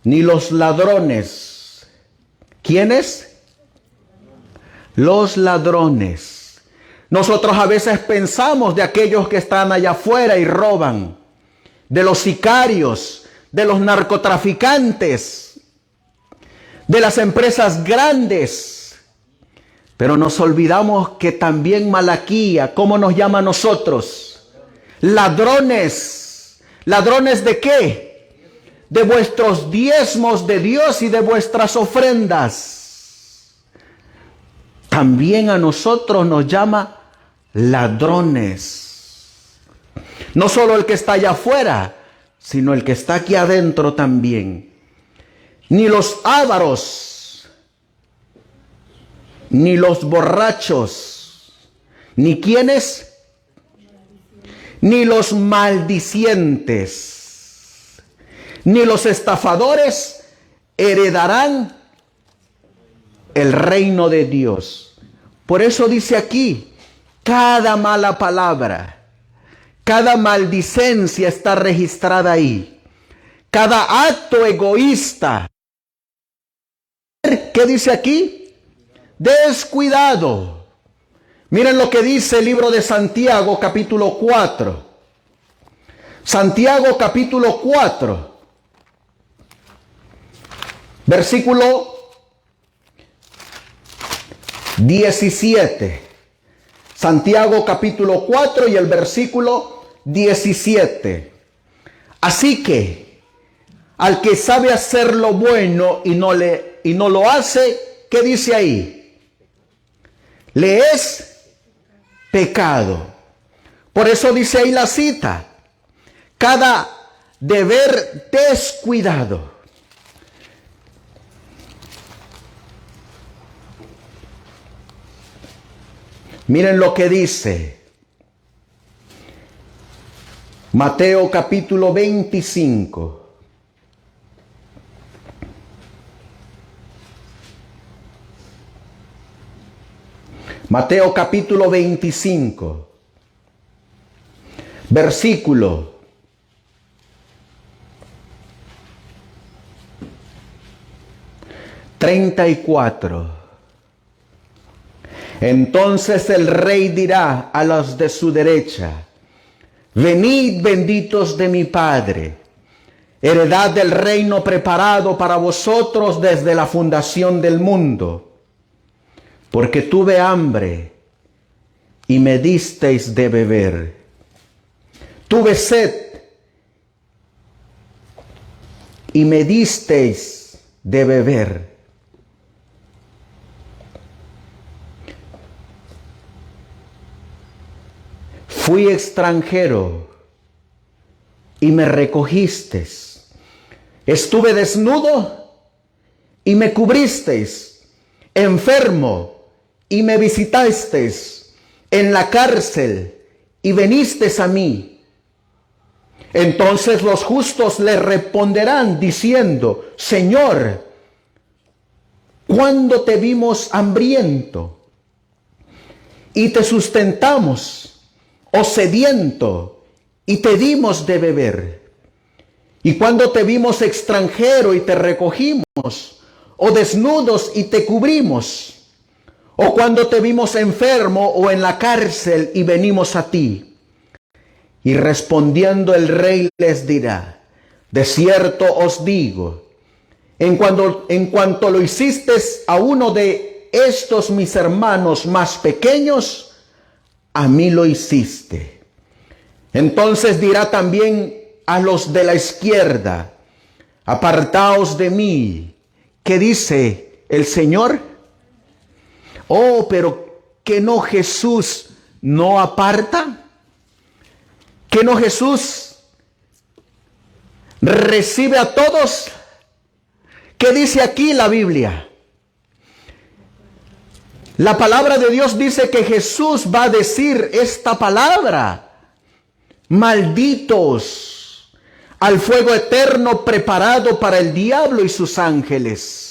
Ni los ladrones. ¿Quiénes? Los ladrones. Nosotros a veces pensamos de aquellos que están allá afuera y roban, de los sicarios, de los narcotraficantes, de las empresas grandes. Pero nos olvidamos que también Malaquía, ¿cómo nos llama a nosotros? Ladrones. ¿Ladrones de qué? De vuestros diezmos de Dios y de vuestras ofrendas. También a nosotros nos llama ladrones. No solo el que está allá afuera, sino el que está aquí adentro también. Ni los ávaros, ni los borrachos, ni quienes, ni los maldicientes, ni los estafadores heredarán el reino de Dios. Por eso dice aquí, cada mala palabra, cada maldicencia está registrada ahí. Cada acto egoísta. ¿Qué dice aquí? Descuidado. Miren lo que dice el libro de Santiago capítulo 4. Santiago capítulo 4. Versículo 17. Santiago capítulo 4 y el versículo 17. Así que al que sabe hacer lo bueno y no lo hace, ¿qué dice ahí? Le es pecado. Por eso dice ahí la cita: cada deber descuidado. Miren lo que dice Mateo capítulo 25. Mateo capítulo 25, versículo 34. Entonces el rey dirá a los de su derecha: venid, benditos de mi Padre, heredad del reino preparado para vosotros desde la fundación del mundo. Porque tuve hambre y me disteis de beber. Tuve sed y me disteis de beber. Fui extranjero y me recogisteis. Estuve desnudo y me cubristeis. Enfermo y me visitasteis. En la cárcel y venisteis a mí. Entonces los justos le responderán diciendo: Señor, ¿cuándo te vimos hambriento y te sustentamos, o sediento y te dimos de beber? ¿Y cuándo te vimos extranjero y te recogimos, o desnudos y te cubrimos? ¿O cuando te vimos enfermo o en la cárcel y venimos a ti? Y respondiendo el rey les dirá: de cierto os digo, en cuanto lo hiciste a uno de estos mis hermanos más pequeños, a mí lo hiciste. Entonces dirá también a los de la izquierda: apartaos de mí. ¿Qué dice el Señor? Oh, pero ¿que no Jesús no aparta? ¿Que no Jesús recibe a todos? ¿Qué dice aquí la Biblia? La palabra de Dios dice que Jesús va a decir esta palabra: malditos al fuego eterno preparado para el diablo y sus ángeles.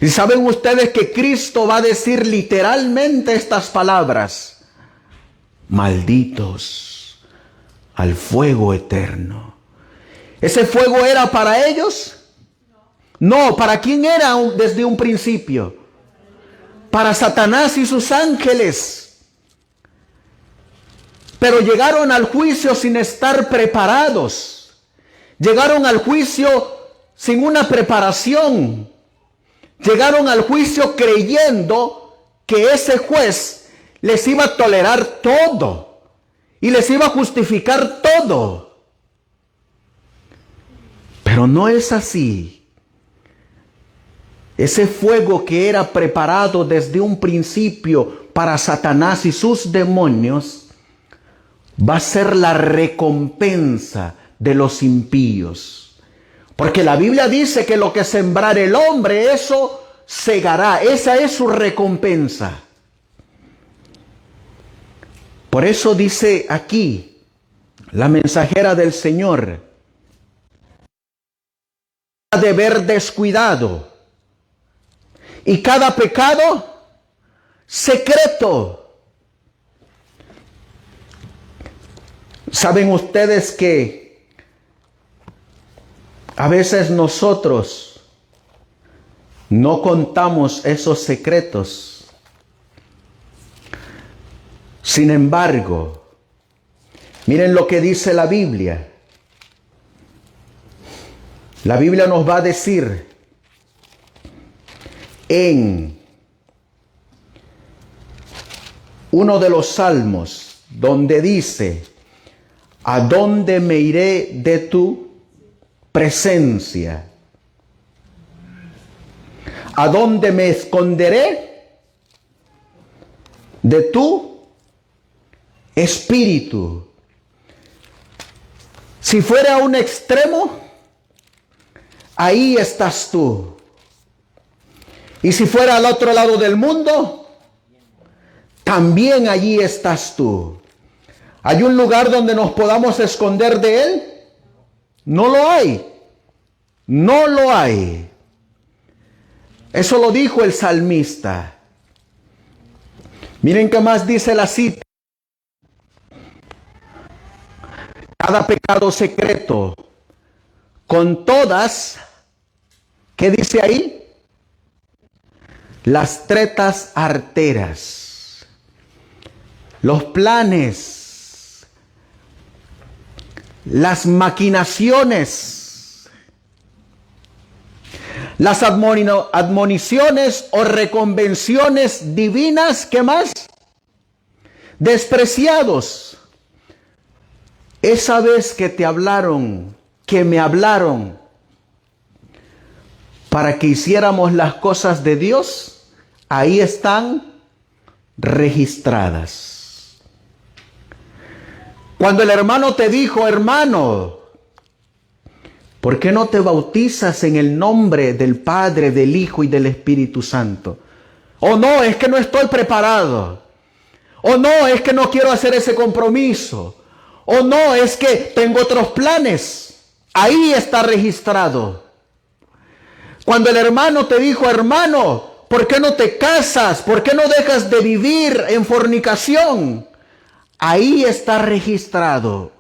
Y saben ustedes que Cristo va a decir literalmente estas palabras: malditos al fuego eterno. ¿Ese fuego era para ellos? No, ¿para quién era desde un principio? Para Satanás y sus ángeles. Pero llegaron al juicio sin estar preparados. Llegaron al juicio sin una preparación. Llegaron al juicio creyendo que ese juez les iba a tolerar todo y les iba a justificar todo. Pero no es así. Ese fuego que era preparado desde un principio para Satanás y sus demonios va a ser la recompensa de los impíos. Porque la Biblia dice que lo que sembrar el hombre, eso segará. Esa es su recompensa. Por eso dice aquí la mensajera del Señor: cada deber descuidado y cada pecado secreto. ¿Saben ustedes que a veces nosotros no contamos esos secretos? Sin embargo, miren lo que dice la Biblia. La Biblia nos va a decir en uno de los salmos donde dice: ¿a dónde me iré de tu presencia? ¿A dónde me esconderé de tu espíritu? Si fuera a un extremo, ahí estás tú. Y si fuera al otro lado del mundo, también allí estás tú. ¿Hay un lugar donde nos podamos esconder de Él? No lo hay. No lo hay. Eso lo dijo el salmista. Miren qué más dice la cita. Cada pecado secreto, con todas, ¿qué dice ahí? Las tretas arteras, los planes, las maquinaciones, las admoniciones o reconvenciones divinas, ¿qué más? Despreciados. Esa vez que te hablaron, que me hablaron para que hiciéramos las cosas de Dios, ahí están registradas. Cuando el hermano te dijo: hermano, ¿por qué no te bautizas en el nombre del Padre, del Hijo y del Espíritu Santo? Oh, no, es que no estoy preparado. Oh, no, es que no quiero hacer ese compromiso. Oh, no, es que tengo otros planes. Ahí está registrado. Cuando el hermano te dijo: hermano, ¿por qué no te casas? ¿Por qué no dejas de vivir en fornicación? Ahí está registrado.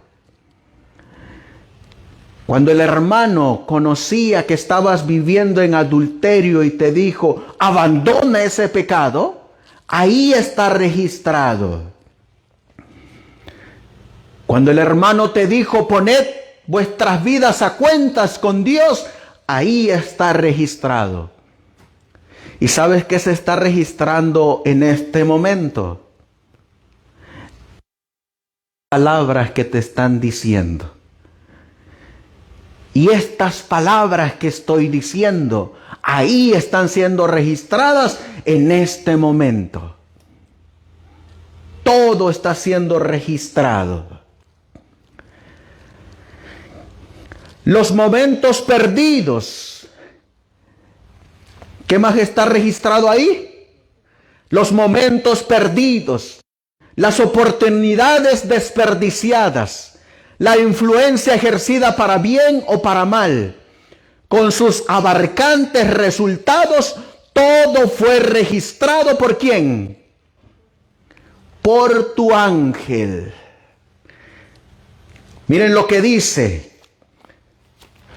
Cuando el hermano conocía que estabas viviendo en adulterio y te dijo: abandona ese pecado, ahí está registrado. Cuando el hermano te dijo: poned vuestras vidas a cuentas con Dios, ahí está registrado. ¿Y sabes qué se está registrando en este momento? Palabras que te están diciendo. Y estas palabras que estoy diciendo, ahí están siendo registradas en este momento. Todo está siendo registrado. Los momentos perdidos. ¿Qué más está registrado ahí? Los momentos perdidos, las oportunidades desperdiciadas, la influencia ejercida para bien o para mal, con sus abarcantes resultados, todo fue registrado ¿por quién? Por tu ángel. Miren lo que dice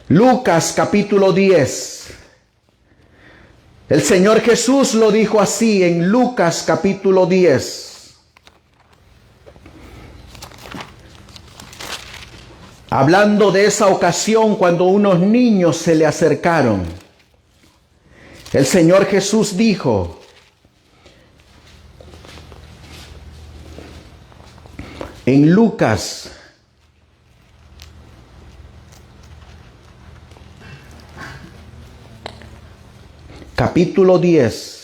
Lucas capítulo 10. El Señor Jesús lo dijo así en Lucas capítulo 10. Hablando de esa ocasión cuando unos niños se le acercaron. El Señor Jesús dijo: en Lucas capítulo 10.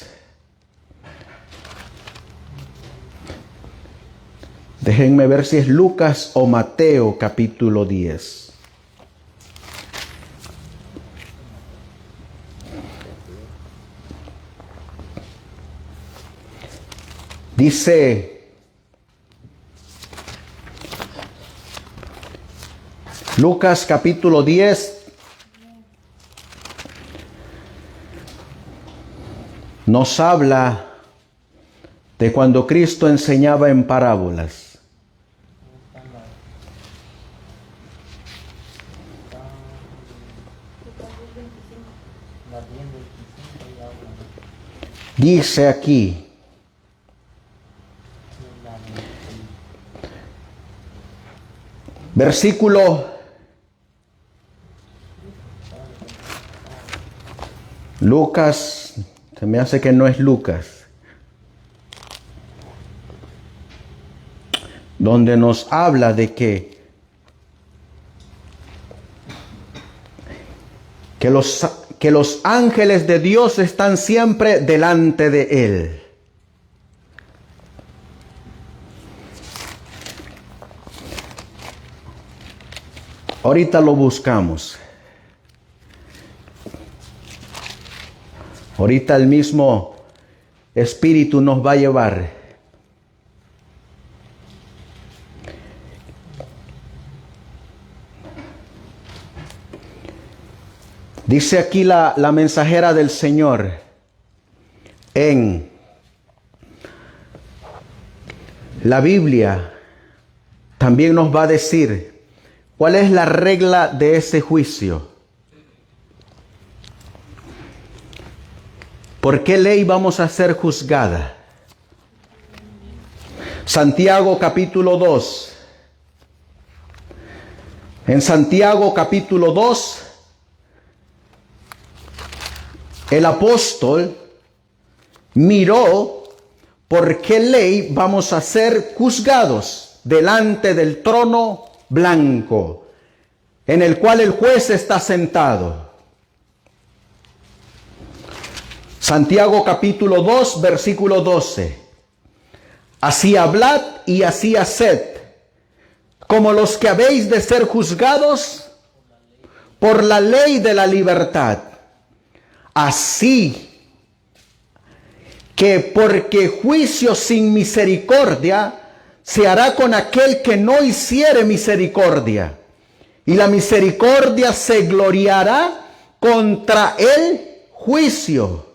Déjenme ver si es Lucas o Mateo capítulo 10. Dice Lucas capítulo 10. Nos habla de cuando Cristo enseñaba en parábolas. Dice aquí: versículo Lucas Se me hace que no es Lucas, donde nos habla de que los ángeles de Dios están siempre delante de Él. Ahorita lo buscamos. Ahorita el mismo Espíritu nos va a llevar. Dice aquí la mensajera del Señor en la Biblia, también nos va a decir cuál es la regla de ese juicio. ¿Por qué ley vamos a ser juzgada? Santiago capítulo 2. En Santiago capítulo 2, el apóstol miró por qué ley vamos a ser juzgados delante del trono blanco, en el cual el juez está sentado. Santiago capítulo 2, versículo 12. Así hablad y así haced, como los que habéis de ser juzgados por la ley de la libertad. Así que porque juicio sin misericordia se hará con aquel que no hiciere misericordia, y la misericordia se gloriará contra el juicio.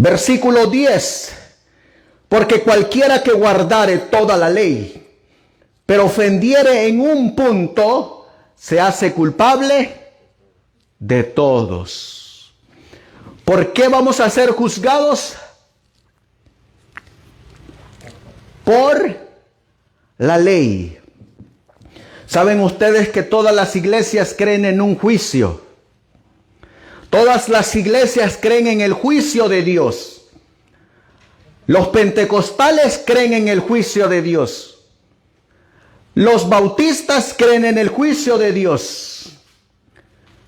Versículo 10. Porque cualquiera que guardare toda la ley, pero ofendiere en un punto, se hace culpable de todos. ¿Por qué vamos a ser juzgados? Por la ley. ¿Saben ustedes que todas las iglesias creen en un juicio? Todas las iglesias creen en el juicio de Dios. Los pentecostales creen en el juicio de Dios. Los bautistas creen en el juicio de Dios.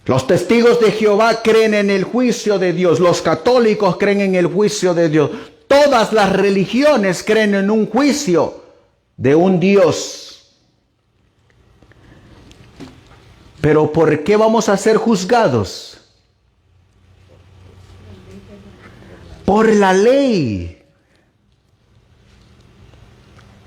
Los testigos de Jehová creen en el juicio de Dios. Los católicos creen en el juicio de Dios. Todas las religiones creen en un juicio de un Dios. Pero ¿por qué vamos a ser juzgados? Por la ley.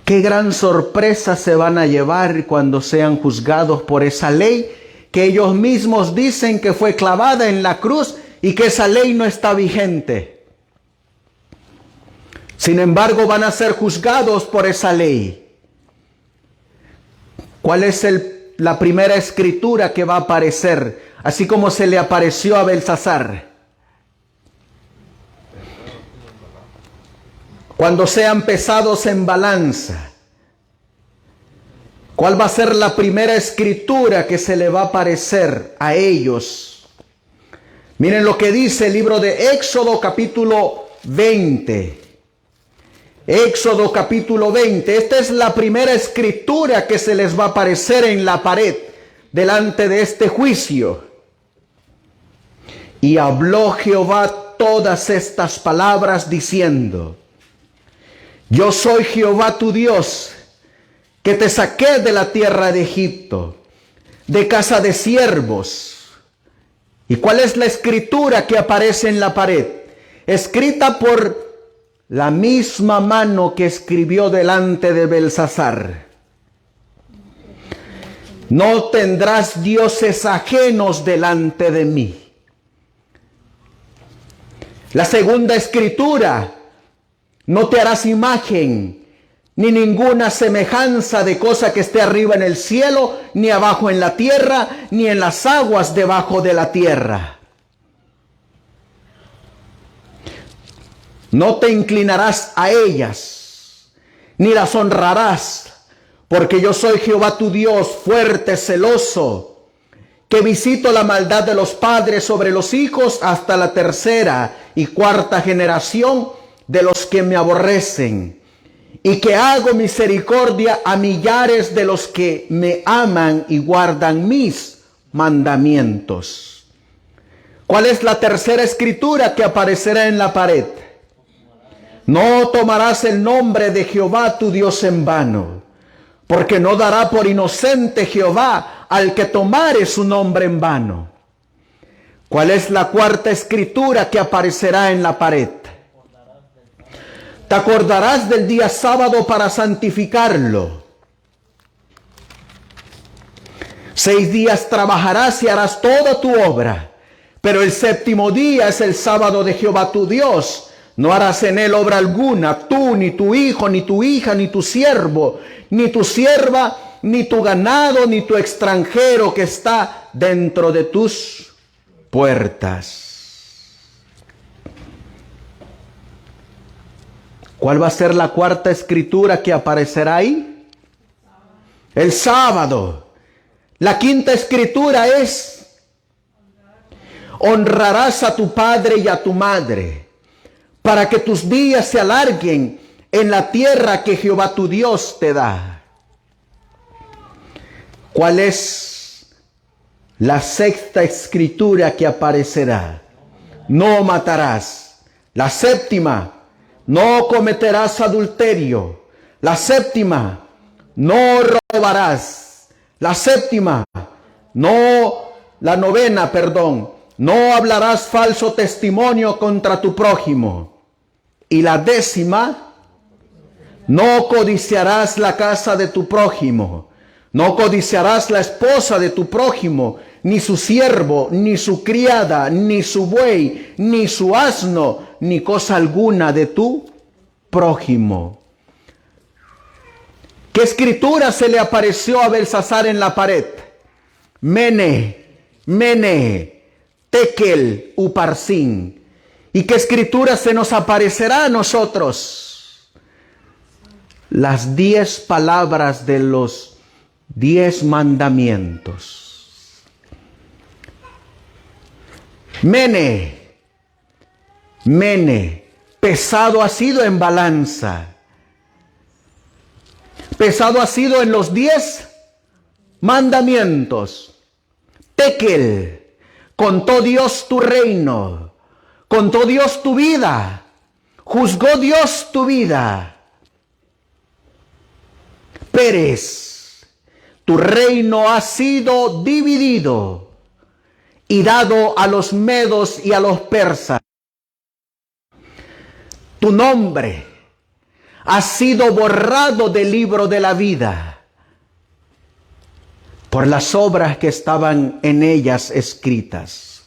Qué gran sorpresa se van a llevar cuando sean juzgados por esa ley que ellos mismos dicen que fue clavada en la cruz y que esa ley no está vigente. Sin embargo, van a ser juzgados por esa ley. ¿Cuál es la primera escritura que va a aparecer? Así como se le apareció a Belsasar. Cuando sean pesados en balanza, ¿cuál va a ser la primera escritura que se le va a aparecer a ellos? Miren lo que dice el libro de Éxodo capítulo 20. Éxodo capítulo 20. Esta es la primera escritura que se les va a aparecer en la pared delante de este juicio. Y habló Jehová todas estas palabras diciendo: Yo soy Jehová tu Dios, que te saqué de la tierra de Egipto, de casa de siervos. ¿Y cuál es la escritura que aparece en la pared? Escrita por la misma mano que escribió delante de Belsasar. No tendrás dioses ajenos delante de mí. La segunda escritura: no te harás imagen, ni ninguna semejanza de cosa que esté arriba en el cielo, ni abajo en la tierra, ni en las aguas debajo de la tierra. No te inclinarás a ellas, ni las honrarás, porque yo soy Jehová tu Dios, fuerte, celoso, que visito la maldad de los padres sobre los hijos hasta la tercera y cuarta generación de los que me aborrecen, y que hago misericordia a millares de los que me aman y guardan mis mandamientos. ¿Cuál es la tercera escritura que aparecerá en la pared? No tomarás el nombre de Jehová tu Dios en vano, porque no dará por inocente Jehová al que tomare su nombre en vano. ¿Cuál es la cuarta escritura que aparecerá en la pared? Te acordarás del día sábado para santificarlo. 6 días trabajarás y harás toda tu obra, pero el séptimo día es el sábado de Jehová tu Dios. No harás en él obra alguna, tú, ni tu hijo, ni tu hija, ni tu siervo, ni tu sierva, ni tu ganado, ni tu extranjero que está dentro de tus puertas. ¿Cuál va a ser la cuarta escritura que aparecerá ahí? El sábado. La quinta escritura es: honrarás a tu padre y a tu madre, para que tus días se alarguen en la tierra que Jehová tu Dios te da. ¿Cuál es la sexta escritura que aparecerá? No matarás. La séptima: no cometerás adulterio. La séptima: no robarás. La séptima: la novena, no hablarás falso testimonio contra tu prójimo. Y la décima: no codiciarás la casa de tu prójimo. No codiciarás la esposa de tu prójimo, ni su siervo, ni su criada, ni su buey, ni su asno, ni cosa alguna de tu prójimo. ¿Qué escritura se le apareció a Belsasar en la pared? Mene, Tekel, Uparsin. ¿Y qué escritura se nos aparecerá a nosotros? Las 10 palabras de los 10 mandamientos. Mene, pesado ha sido en balanza. Pesado ha sido en los 10 mandamientos. Tekel, contó Dios tu reino, contó Dios tu vida, juzgó Dios tu vida. Pérez, tu reino ha sido dividido y dado a los medos y a los persas. Tu nombre ha sido borrado del libro de la vida por las obras que estaban en ellas escritas.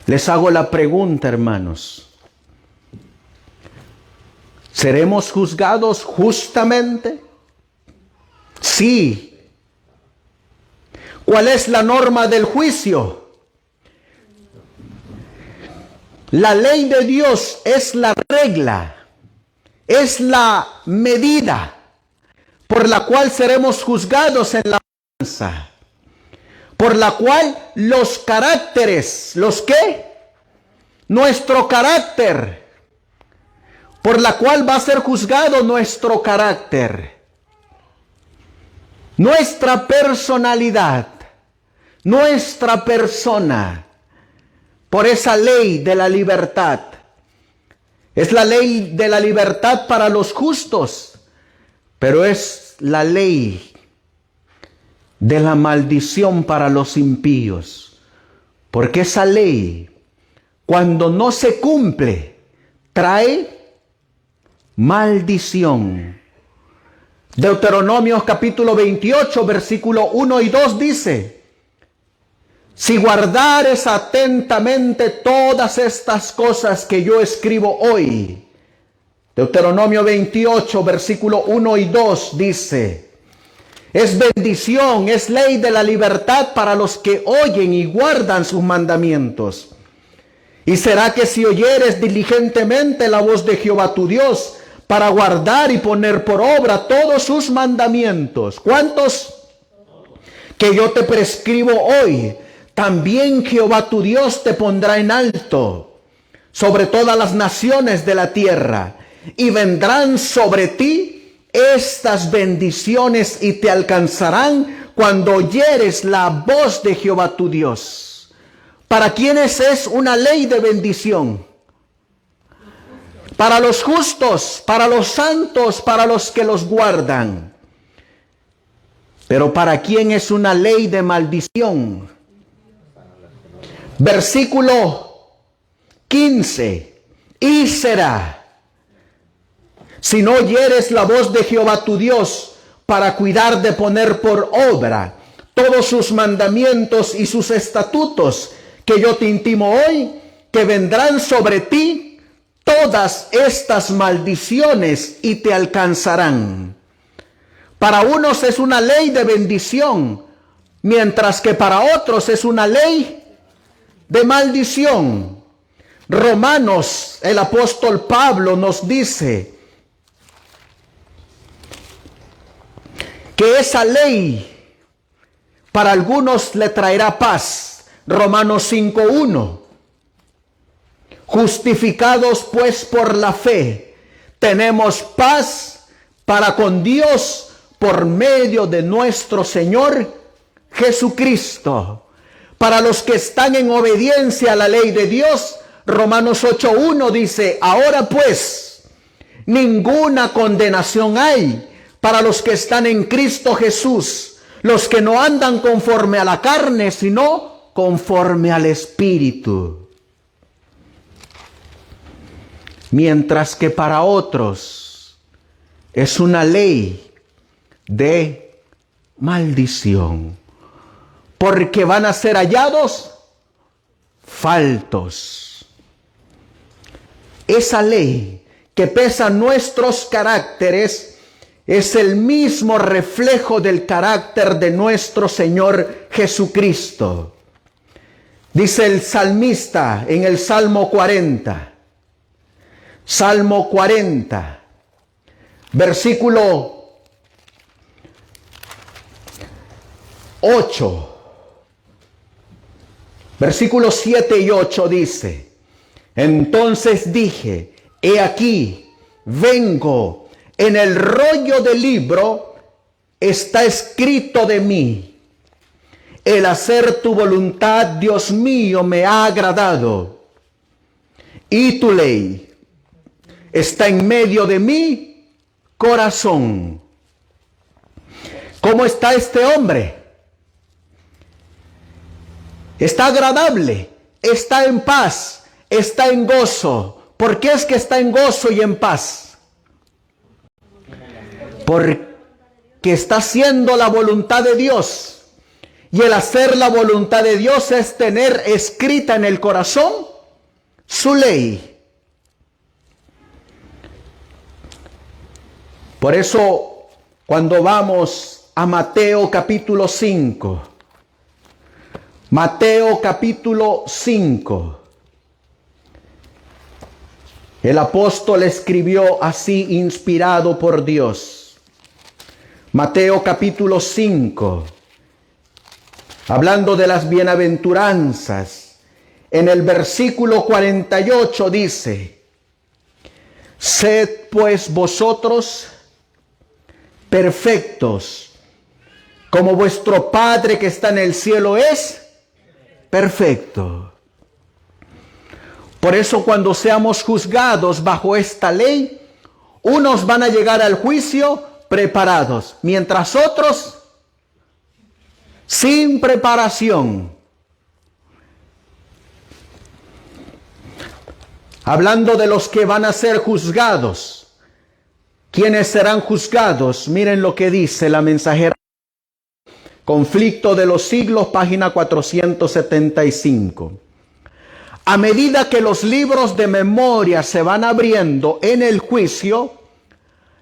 Les hago la pregunta, hermanos: ¿seremos juzgados justamente? Sí. ¿Cuál es la norma del juicio? La ley de Dios es la regla, es la medida por la cual seremos juzgados en la balanza, por la cual los caracteres, ¿los qué? Nuestro carácter, por la cual va a ser juzgado nuestro carácter, nuestra personalidad, nuestra persona, por esa ley de la libertad. Es la ley de la libertad para los justos, pero es la ley de la maldición para los impíos. Porque esa ley, cuando no se cumple, trae maldición. Deuteronomio capítulo 28, versículo 1 y 2 dice: si guardares atentamente todas estas cosas que yo escribo hoy. Deuteronomio 28, versículo 1 y 2 dice: es bendición, es ley de la libertad para los que oyen y guardan sus mandamientos. Y será que si oyeres diligentemente la voz de Jehová tu Dios, para guardar y poner por obra todos sus mandamientos. ¿Cuántos? que yo te prescribo hoy, también Jehová tu Dios te pondrá en alto sobre todas las naciones de la tierra, y vendrán sobre ti estas bendiciones y te alcanzarán cuando oyeres la voz de Jehová tu Dios. ¿Para quiénes es una ley de bendición? Para los justos, para los santos, para los que los guardan. Pero ¿para quién es una ley de maldición? Versículo 15. Y será, si no oyeres la voz de Jehová tu Dios, para cuidar de poner por obra todos sus mandamientos y sus estatutos que yo te intimo hoy, que vendrán sobre ti todas estas maldiciones y te alcanzarán. Para unos es una ley de bendición, mientras que para otros es una ley de maldición. Romanos, el apóstol Pablo nos dice que esa ley para algunos le traerá paz. Romanos 5:1. Justificados pues por la fe, tenemos paz para con Dios por medio de nuestro Señor Jesucristo. Para los que están en obediencia a la ley de Dios, Romanos 8:1 dice, ahora pues, ninguna condenación hay para los que están en Cristo Jesús, los que no andan conforme a la carne, sino conforme al Espíritu. Mientras que para otros es una ley de maldición, porque van a ser hallados faltos. Esa ley que pesa nuestros caracteres es el mismo reflejo del carácter de nuestro Señor Jesucristo. Dice el salmista en el Salmo 40, Salmo 40, versículo 8, versículos 7 y 8 dice, entonces dije, he aquí, vengo, en el rollo del libro está escrito de mí, el hacer tu voluntad, Dios mío, me ha agradado, y tu ley está en medio de mi corazón. ¿Cómo está este hombre? Está agradable, está en paz, está en gozo. ¿Por qué es que está en gozo y en paz? Porque está haciendo la voluntad de Dios. Y el hacer la voluntad de Dios es tener escrita en el corazón su ley. Por eso, cuando vamos a Mateo capítulo 5, Mateo capítulo 5, el apóstol escribió así, inspirado por Dios. Mateo capítulo 5, hablando de las bienaventuranzas, en el versículo 48 dice, sed pues vosotros perfectos, como vuestro Padre que está en el cielo es perfecto. Por eso cuando seamos juzgados bajo esta ley, unos van a llegar al juicio preparados, mientras otros sin preparación. Hablando de los que van a ser juzgados, ¿quiénes serán juzgados? Miren lo que dice la Mensajera. Conflicto de los siglos, página 475. A medida que los libros de memoria se van abriendo en el juicio,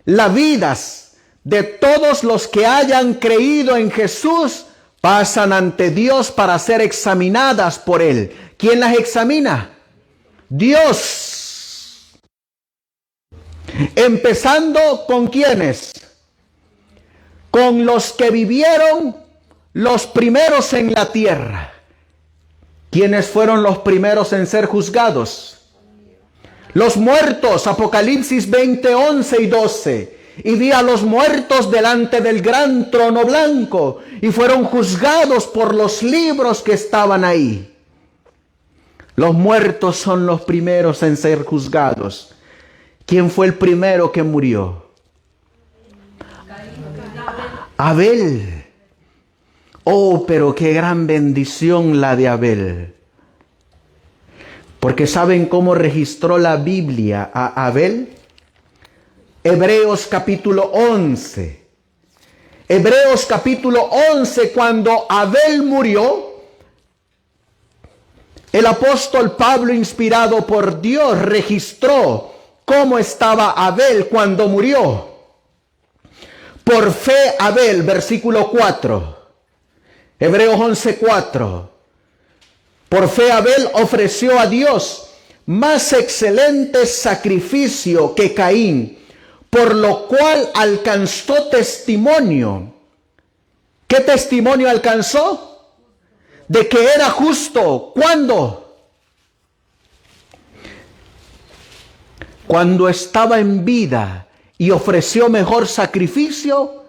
las vidas de todos los que hayan creído en Jesús pasan ante Dios para ser examinadas por Él. ¿Quién las examina? Dios. Empezando con ¿quiénes? Con los que vivieron los primeros en la tierra. ¿Quiénes fueron los primeros en ser juzgados? Los muertos, Apocalipsis 20, 11 y 12. Y vi a los muertos delante del gran trono blanco, y fueron juzgados por los libros que estaban ahí. Los muertos son los primeros en ser juzgados. ¿Quién fue el primero que murió? Abel. Oh, pero qué gran bendición la de Abel. Porque ¿saben cómo registró la Biblia a Abel? Hebreos capítulo 11. Hebreos capítulo 11, cuando Abel murió, el apóstol Pablo, inspirado por Dios, registró cómo estaba Abel cuando murió. Por fe Abel, versículo 4. Hebreos 11, 4. Por fe Abel ofreció a Dios más excelente sacrificio que Caín, por lo cual alcanzó testimonio. ¿Qué testimonio alcanzó? De que era justo. ¿Cuándo? Cuando estaba en vida y ofreció mejor sacrificio,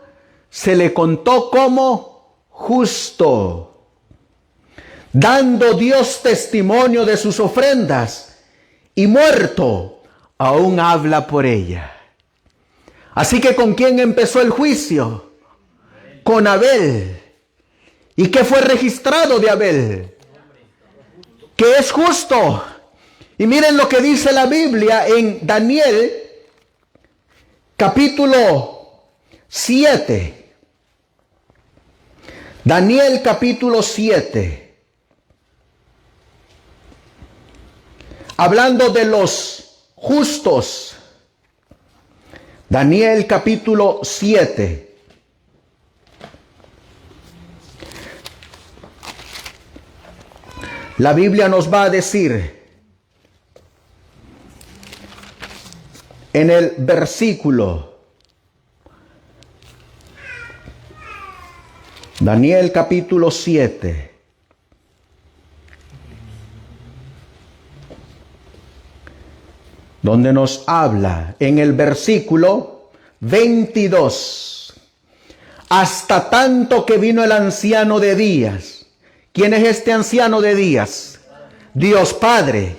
se le contó como justo, dando Dios testimonio de sus ofrendas, y muerto, aún habla por ella. Así que ¿con quién empezó el juicio? Con Abel. ¿Y qué fue registrado de Abel? Que es justo. Y miren lo que dice la Biblia en Daniel capítulo 7. Daniel capítulo 7. Hablando de los justos. Daniel capítulo 7. La Biblia nos va a decir en el versículo, Daniel capítulo 7. Donde nos habla en el versículo 22. Hasta tanto que vino el anciano de días. ¿Quién es este anciano de días? Dios Padre.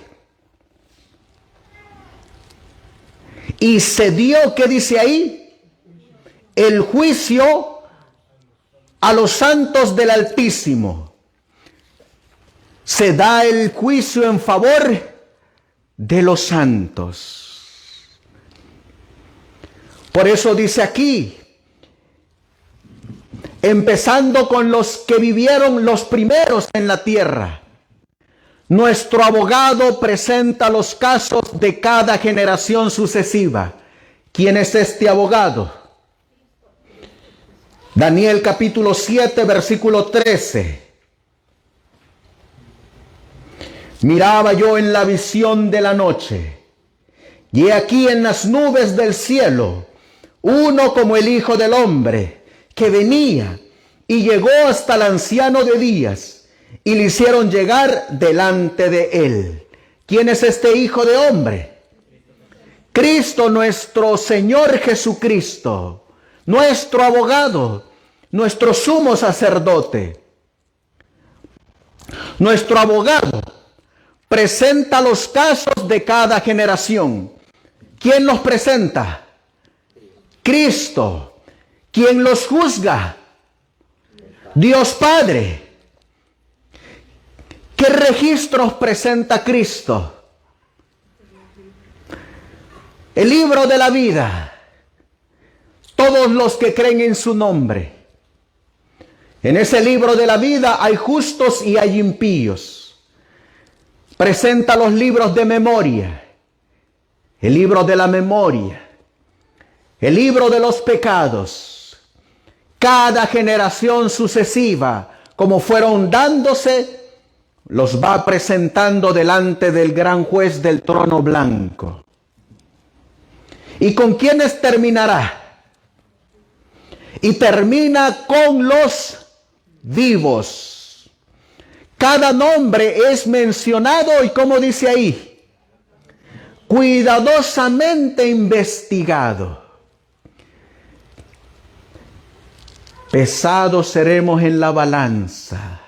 Y se dio, ¿qué dice ahí? El juicio a los santos del Altísimo. Se da el juicio en favor de los santos. Por eso dice aquí, empezando con los que vivieron los primeros en la tierra, nuestro abogado presenta los casos de cada generación sucesiva. ¿Quién es este abogado? Daniel capítulo 7, versículo 13. Miraba yo en la visión de la noche, y he aquí en las nubes del cielo, uno como el Hijo del Hombre, que venía y llegó hasta el anciano de días, y le hicieron llegar delante de él. ¿Quién es este Hijo de Hombre? Cristo, nuestro Señor Jesucristo, nuestro abogado, nuestro sumo sacerdote. Nuestro abogado presenta los casos de cada generación. ¿Quién los presenta? Cristo. ¿Quién los juzga? Dios Padre. ¿Qué registros presenta Cristo? El libro de la vida. Todos los que creen en su nombre. En ese libro de la vida hay justos y hay impíos. Presenta los libros de memoria, el libro de la memoria, el libro de los pecados. Cada generación sucesiva, como fueron dándose, los va presentando delante del gran juez del trono blanco. ¿Y con quiénes terminará? Y termina con los vivos. Cada nombre es mencionado y como dice ahí, cuidadosamente investigado. Pesados seremos en la balanza.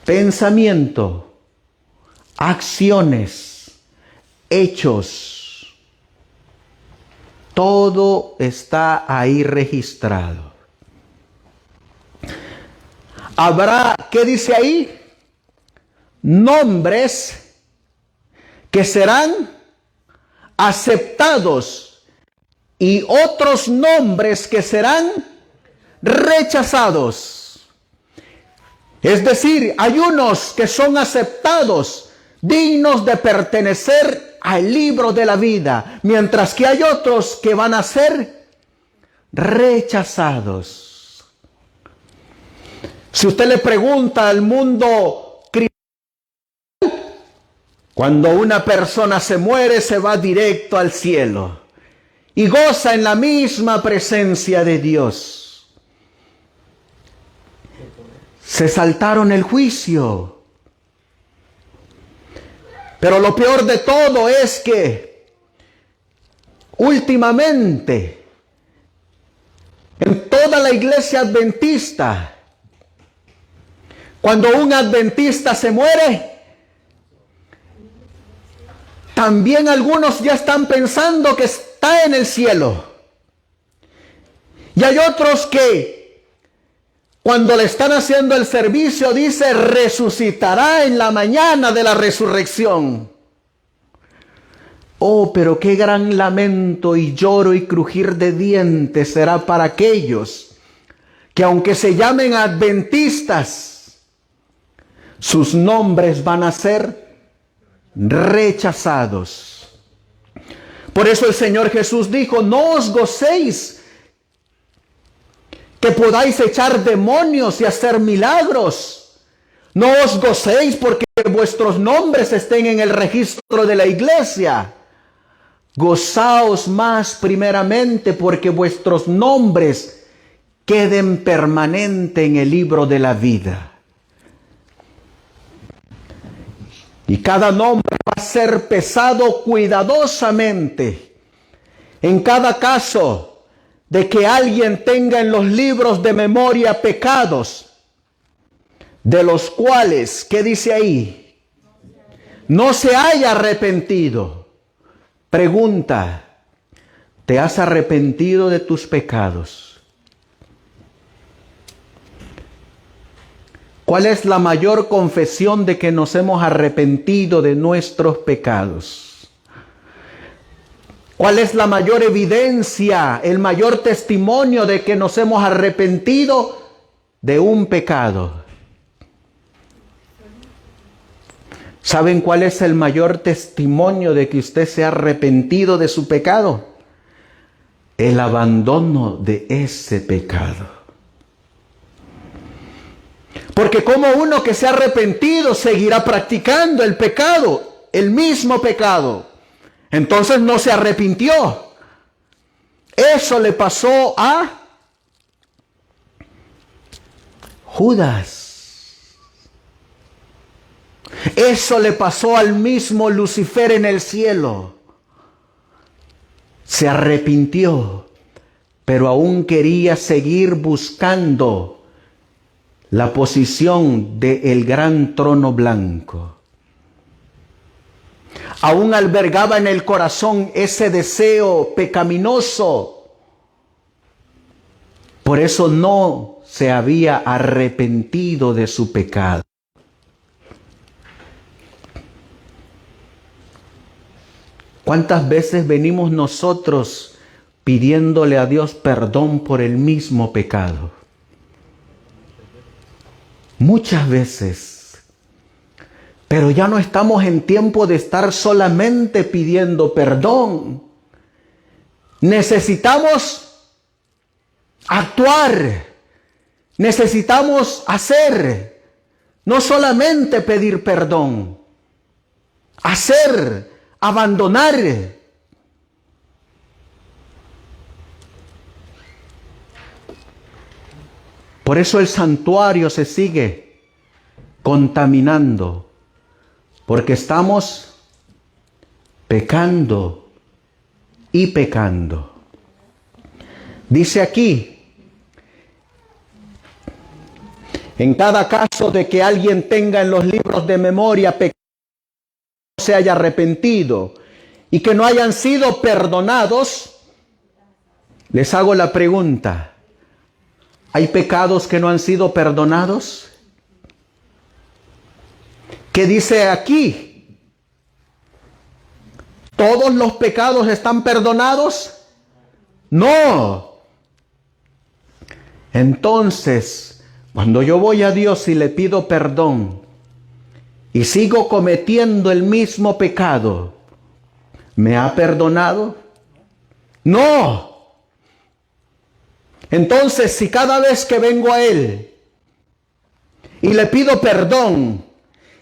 Pensamiento, acciones, hechos, todo está ahí registrado. Habrá, ¿qué dice ahí? Nombres que serán aceptados y otros nombres que serán rechazados. Es decir, hay unos que son aceptados, dignos de pertenecer al libro de la vida, mientras que hay otros que van a ser rechazados. Si usted le pregunta al mundo cristiano, cuando una persona se muere, se va directo al cielo y goza en la misma presencia de Dios. Se saltaron el juicio. Pero lo peor de todo es que últimamente en toda la iglesia adventista, cuando un adventista se muere, también algunos ya están pensando que está en el cielo. Y hay otros que cuando le están haciendo el servicio dice resucitará en la mañana de la resurrección. Oh, pero qué gran lamento y lloro y crujir de dientes será para aquellos que aunque se llamen adventistas, sus nombres van a ser rechazados. Por eso el Señor Jesús dijo, no os gocéis que podáis echar demonios y hacer milagros. No os gocéis porque vuestros nombres estén en el registro de la iglesia. Gozaos más primeramente porque vuestros nombres queden permanente en el libro de la vida. Y cada nombre va a ser pesado cuidadosamente. En cada caso de que alguien tenga en los libros de memoria pecados, de los cuales, ¿qué dice ahí? No se haya arrepentido. Pregunta, ¿te has arrepentido de tus pecados? ¿Cuál es la mayor confesión de que nos hemos arrepentido de nuestros pecados? ¿Cuál es la mayor evidencia, el mayor testimonio de que nos hemos arrepentido de un pecado? ¿Saben cuál es el mayor testimonio de que usted se ha arrepentido de su pecado? El abandono de ese pecado. Porque como uno que se ha arrepentido seguirá practicando el pecado, el mismo pecado. Entonces no se arrepintió. Eso le pasó a Judas. Eso le pasó al mismo Lucifer en el cielo. Se arrepintió, pero aún quería seguir buscando la posición del gran trono blanco. Aún albergaba en el corazón ese deseo pecaminoso. Por eso no se había arrepentido de su pecado. ¿Cuántas veces venimos nosotros pidiéndole a Dios perdón por el mismo pecado? Muchas veces. Pero ya no estamos en tiempo de estar solamente pidiendo perdón. Necesitamos actuar. Necesitamos hacer. No solamente pedir perdón. Hacer, abandonar. Por eso el santuario se sigue contaminando, porque estamos pecando y pecando. Dice aquí, en cada caso de que alguien tenga en los libros de memoria pecado, se haya arrepentido y que no hayan sido perdonados, les hago la pregunta: ¿hay pecados que no han sido perdonados? ¿Qué dice aquí? ¿Todos los pecados están perdonados? No. Entonces, cuando yo voy a Dios y le pido perdón y sigo cometiendo el mismo pecado, ¿me ha perdonado? No. Entonces, si cada vez que vengo a Él y le pido perdón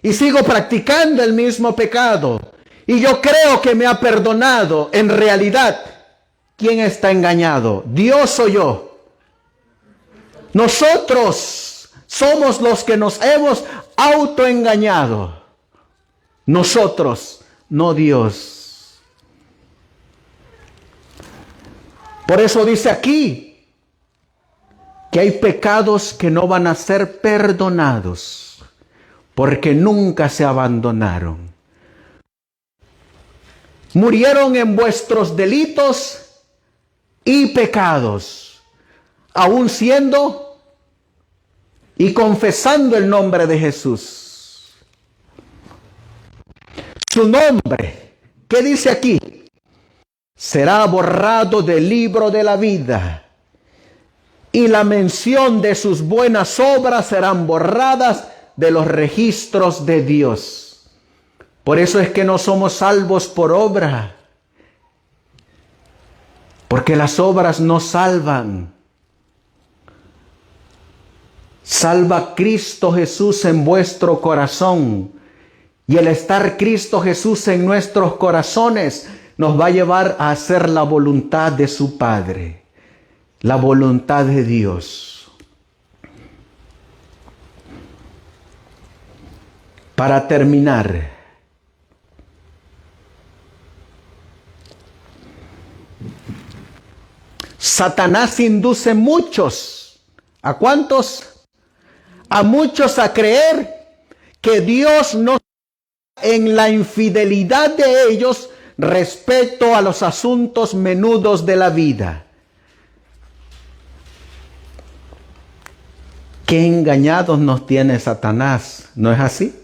y sigo practicando el mismo pecado y yo creo que me ha perdonado, en realidad, ¿quién está engañado? ¿Dios o yo? Nosotros somos los que nos hemos autoengañado. Nosotros, no Dios. Por eso dice aquí que hay pecados que no van a ser perdonados, porque nunca se abandonaron. Murieron en vuestros delitos y pecados, aún siendo y confesando el nombre de Jesús. Su nombre, ¿qué dice aquí? Será borrado del libro de la vida, y la mención de sus buenas obras serán borradas de los registros de Dios. Por eso es que no somos salvos por obra, porque las obras no salvan. Salva Cristo Jesús en vuestro corazón, y el estar Cristo Jesús en nuestros corazones nos va a llevar a hacer la voluntad de su Padre. La voluntad de Dios. Para terminar, Satanás induce muchos. ¿A cuántos? A muchos a creer que Dios no está en la infidelidad de ellos respecto a los asuntos menudos de la vida. Qué engañados nos tiene Satanás, ¿no es así?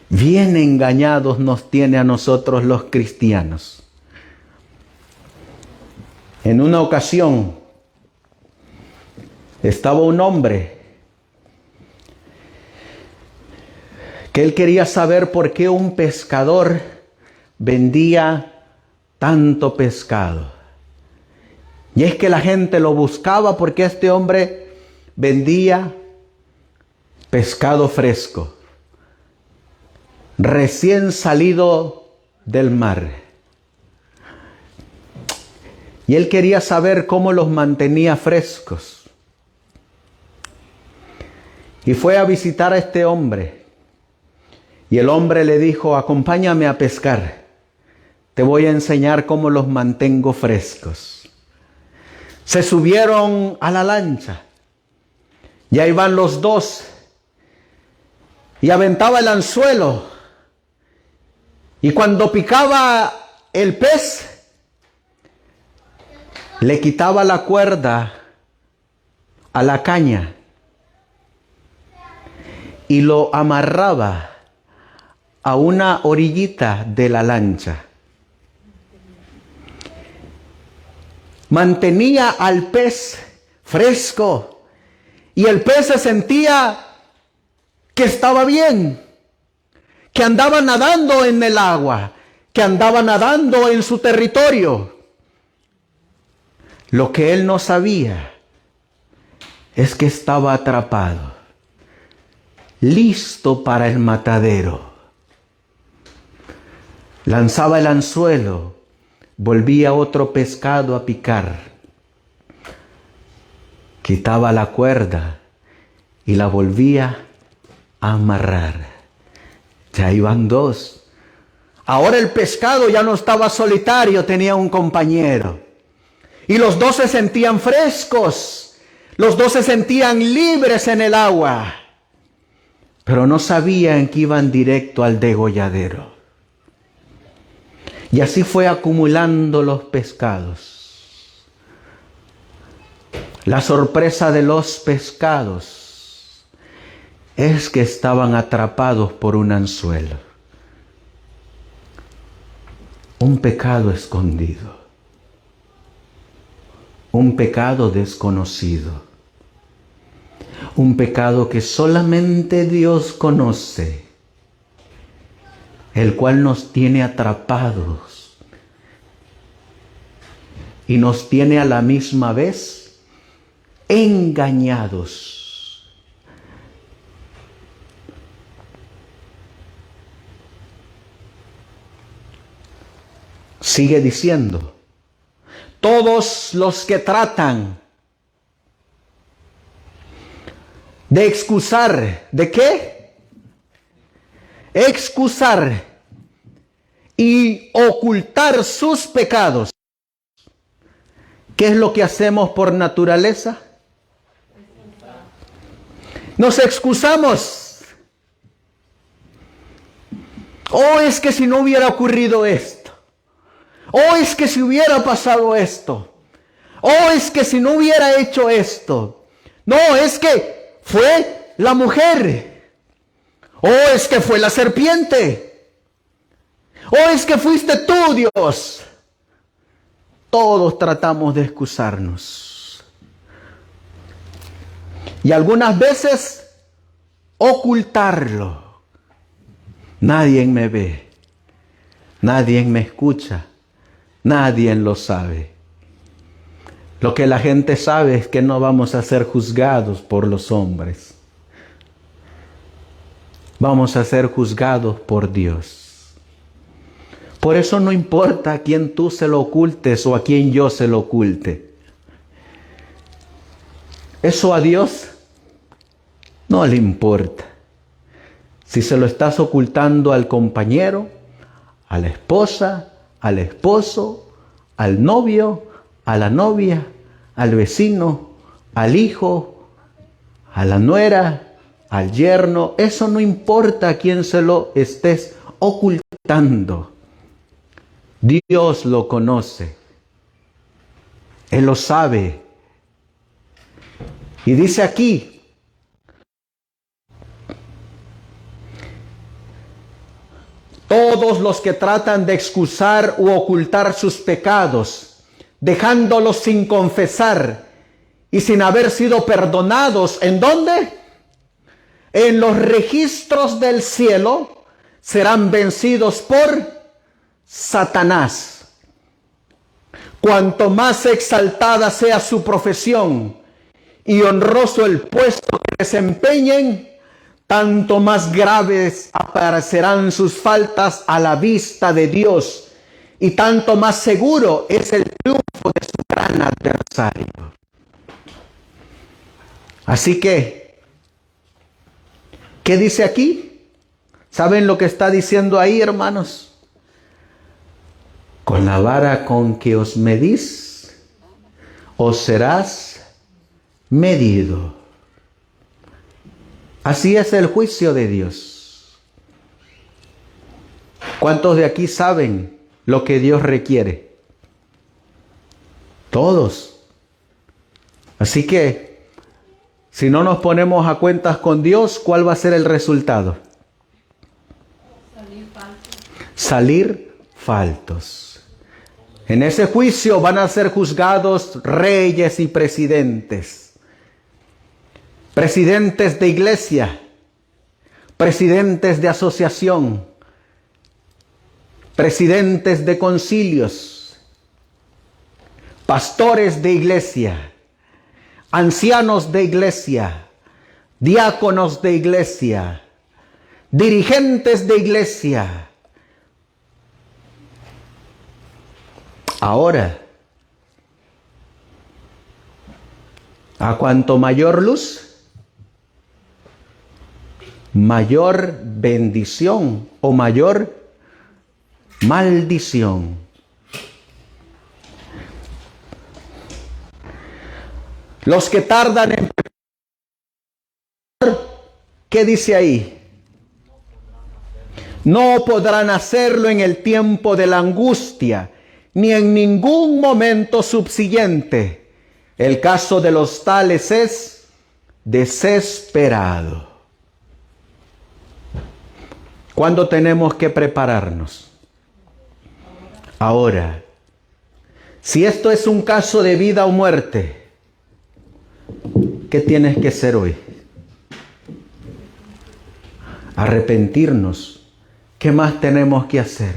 Bien engañados nos tiene a nosotros los cristianos. En una ocasión estaba un hombre que él quería saber por qué un pescador vendía tanto pescado. Y es que la gente lo buscaba porque este hombre vendía pescado fresco, recién salido del mar. Y él quería saber cómo los mantenía frescos. Y fue a visitar a este hombre. Y el hombre le dijo: acompáñame a pescar. Te voy a enseñar cómo los mantengo frescos. Se subieron a la lancha. Y ahí van los dos. Y aventaba el anzuelo. Y cuando picaba el pez, le quitaba la cuerda a la caña y lo amarraba a una orillita de la lancha. Mantenía al pez fresco y el pez se sentía que estaba bien, que andaba nadando en el agua, que andaba nadando en su territorio. Lo que él no sabía es que estaba atrapado, listo para el matadero. Lanzaba el anzuelo, volvía otro pescado a picar. quitaba la cuerda y la volvía a amarrar. Ya iban dos. Ahora el pescado ya no estaba solitario, tenía un compañero. Y los dos se sentían frescos, los dos se sentían libres en el agua, pero no sabían que iban directo al degolladero. Y así fue acumulando los pescados. La sorpresa de los pescados es que estaban atrapados por un anzuelo. Un pecado escondido. Un pecado desconocido. Un pecado que solamente Dios conoce, el cual nos tiene atrapados y nos tiene a la misma vez engañados. Sigue diciendo, todos los que tratan de excusar, ¿de qué? Excusar y ocultar sus pecados. ¿Qué es lo que hacemos por naturaleza? Nos excusamos. Oh, es que si no hubiera ocurrido esto. Oh, es que si hubiera pasado esto. Oh, es que si no hubiera hecho esto. No, es que fue la mujer. Oh, es que fue la serpiente. Oh, es que fuiste tú, Dios. Todos tratamos de excusarnos. Y algunas veces ocultarlo. Nadie me ve. Nadie me escucha. Nadie lo sabe. Lo que la gente sabe es que no vamos a ser juzgados por los hombres. Vamos a ser juzgados por Dios. Por eso no importa a quién tú se lo ocultes o a quién yo se lo oculte. Eso a Dios no le importa. Si se lo estás ocultando al compañero, a la esposa, al esposo, al novio, a la novia, al vecino, al hijo, a la nuera, al yerno, eso no importa a quién se lo estés ocultando. Dios lo conoce. Él lo sabe. Y dice aquí, todos los que tratan de excusar u ocultar sus pecados, dejándolos sin confesar y sin haber sido perdonados, ¿en dónde? En los registros del cielo, serán vencidos por Satanás. Cuanto más exaltada sea su profesión y honroso el puesto que desempeñen, tanto más graves aparecerán sus faltas a la vista de Dios, y tanto más seguro es el triunfo de su gran adversario. Así que, ¿qué dice aquí? ¿Saben lo que está diciendo ahí, hermanos? Con la vara con que os medís, os serás medido. Así es el juicio de Dios. ¿Cuántos de aquí saben lo que Dios requiere? Todos. Así que, si no nos ponemos a cuentas con Dios, ¿cuál va a ser el resultado? Salir faltos. En ese juicio van a ser juzgados reyes y presidentes. Presidentes de iglesia, presidentes de asociación, presidentes de concilios, pastores de iglesia, ancianos de iglesia, diáconos de iglesia, dirigentes de iglesia. Ahora, A cuanto mayor luz, mayor bendición o mayor maldición. Los que tardan en... ¿Qué dice ahí? No podrán hacerlo en el tiempo de la angustia, ni en ningún momento subsiguiente. El caso de los tales es desesperado. ¿Cuándo tenemos que prepararnos? Ahora. Si esto es un caso de vida o muerte, ¿qué tienes que hacer hoy? Arrepentirnos. ¿Qué más tenemos que hacer?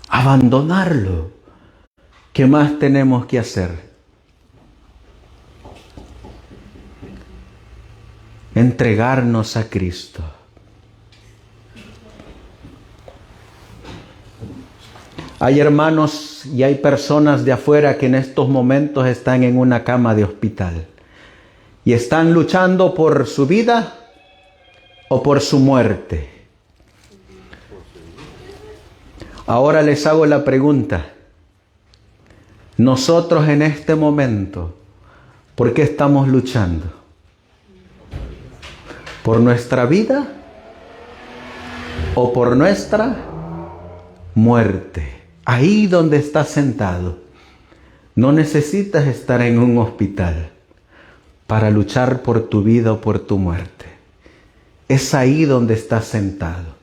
Abandonarlo. ¿Qué más tenemos que hacer? Entregarnos a Cristo. Hay hermanos y hay personas de afuera que en estos momentos están en una cama de hospital y están luchando por su vida o por su muerte. Ahora les hago la pregunta. Nosotros en este momento, ¿por qué estamos luchando? ¿Por nuestra vida o por nuestra muerte? Ahí donde estás sentado, no necesitas estar en un hospital para luchar por tu vida o por tu muerte. Es ahí donde estás sentado.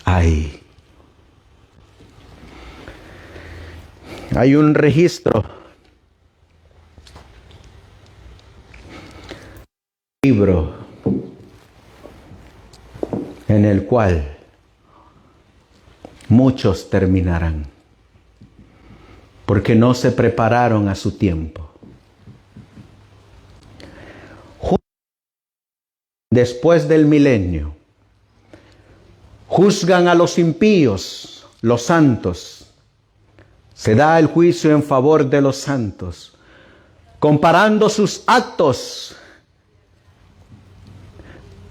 Ahí. Hay un registro, libro, en el cual muchos terminarán, porque no se prepararon a su tiempo. Después del milenio, juzgan a los impíos, los santos. Se da el juicio en favor de los santos, comparando sus actos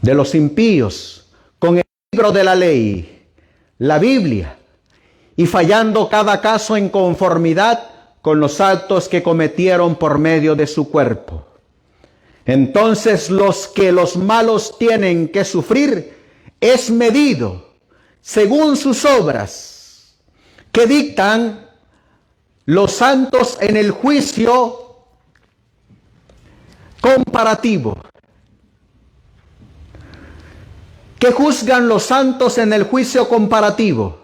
de los impíos con el libro de la ley, la Biblia, y fallando cada caso en conformidad con los actos que cometieron por medio de su cuerpo. Entonces los que los malos tienen que sufrir es medido según sus obras, que dictan los santos en el juicio comparativo. ¿Qué juzgan los santos en el juicio comparativo?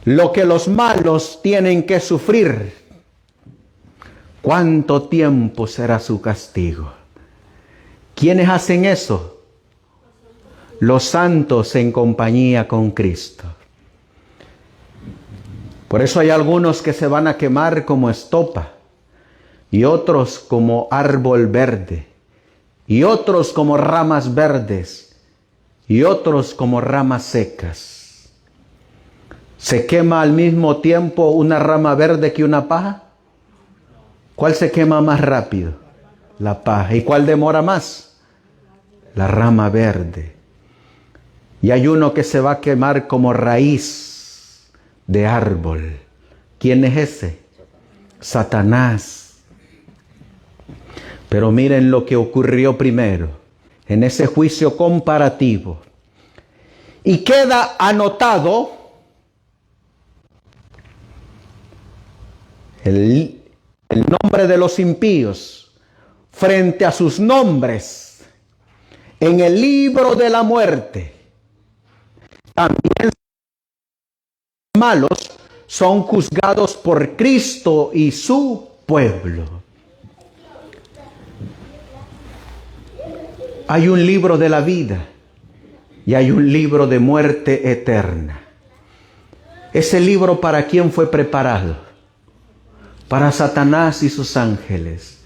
Lo que los malos tienen que sufrir. ¿Cuánto tiempo será su castigo? ¿Quiénes hacen eso? Los santos en compañía con Cristo. Por eso hay algunos que se van a quemar como estopa, y otros como árbol verde, y otros como ramas verdes, y otros como ramas secas. ¿Se quema al mismo tiempo una rama verde que una paja? ¿Cuál se quema más rápido? La paja. ¿Y cuál demora más? La rama verde. Y hay uno que se va a quemar como raíz de árbol. ¿Quién es ese? Satanás. Pero miren lo que ocurrió primero, en ese juicio comparativo. Y queda anotado el nombre de los impíos frente a sus nombres en el libro de la muerte. También malos son juzgados por Cristo y su pueblo. Hay un libro de la vida y hay un libro de muerte eterna. Ese libro, ¿para quién fue preparado? Para Satanás y sus ángeles.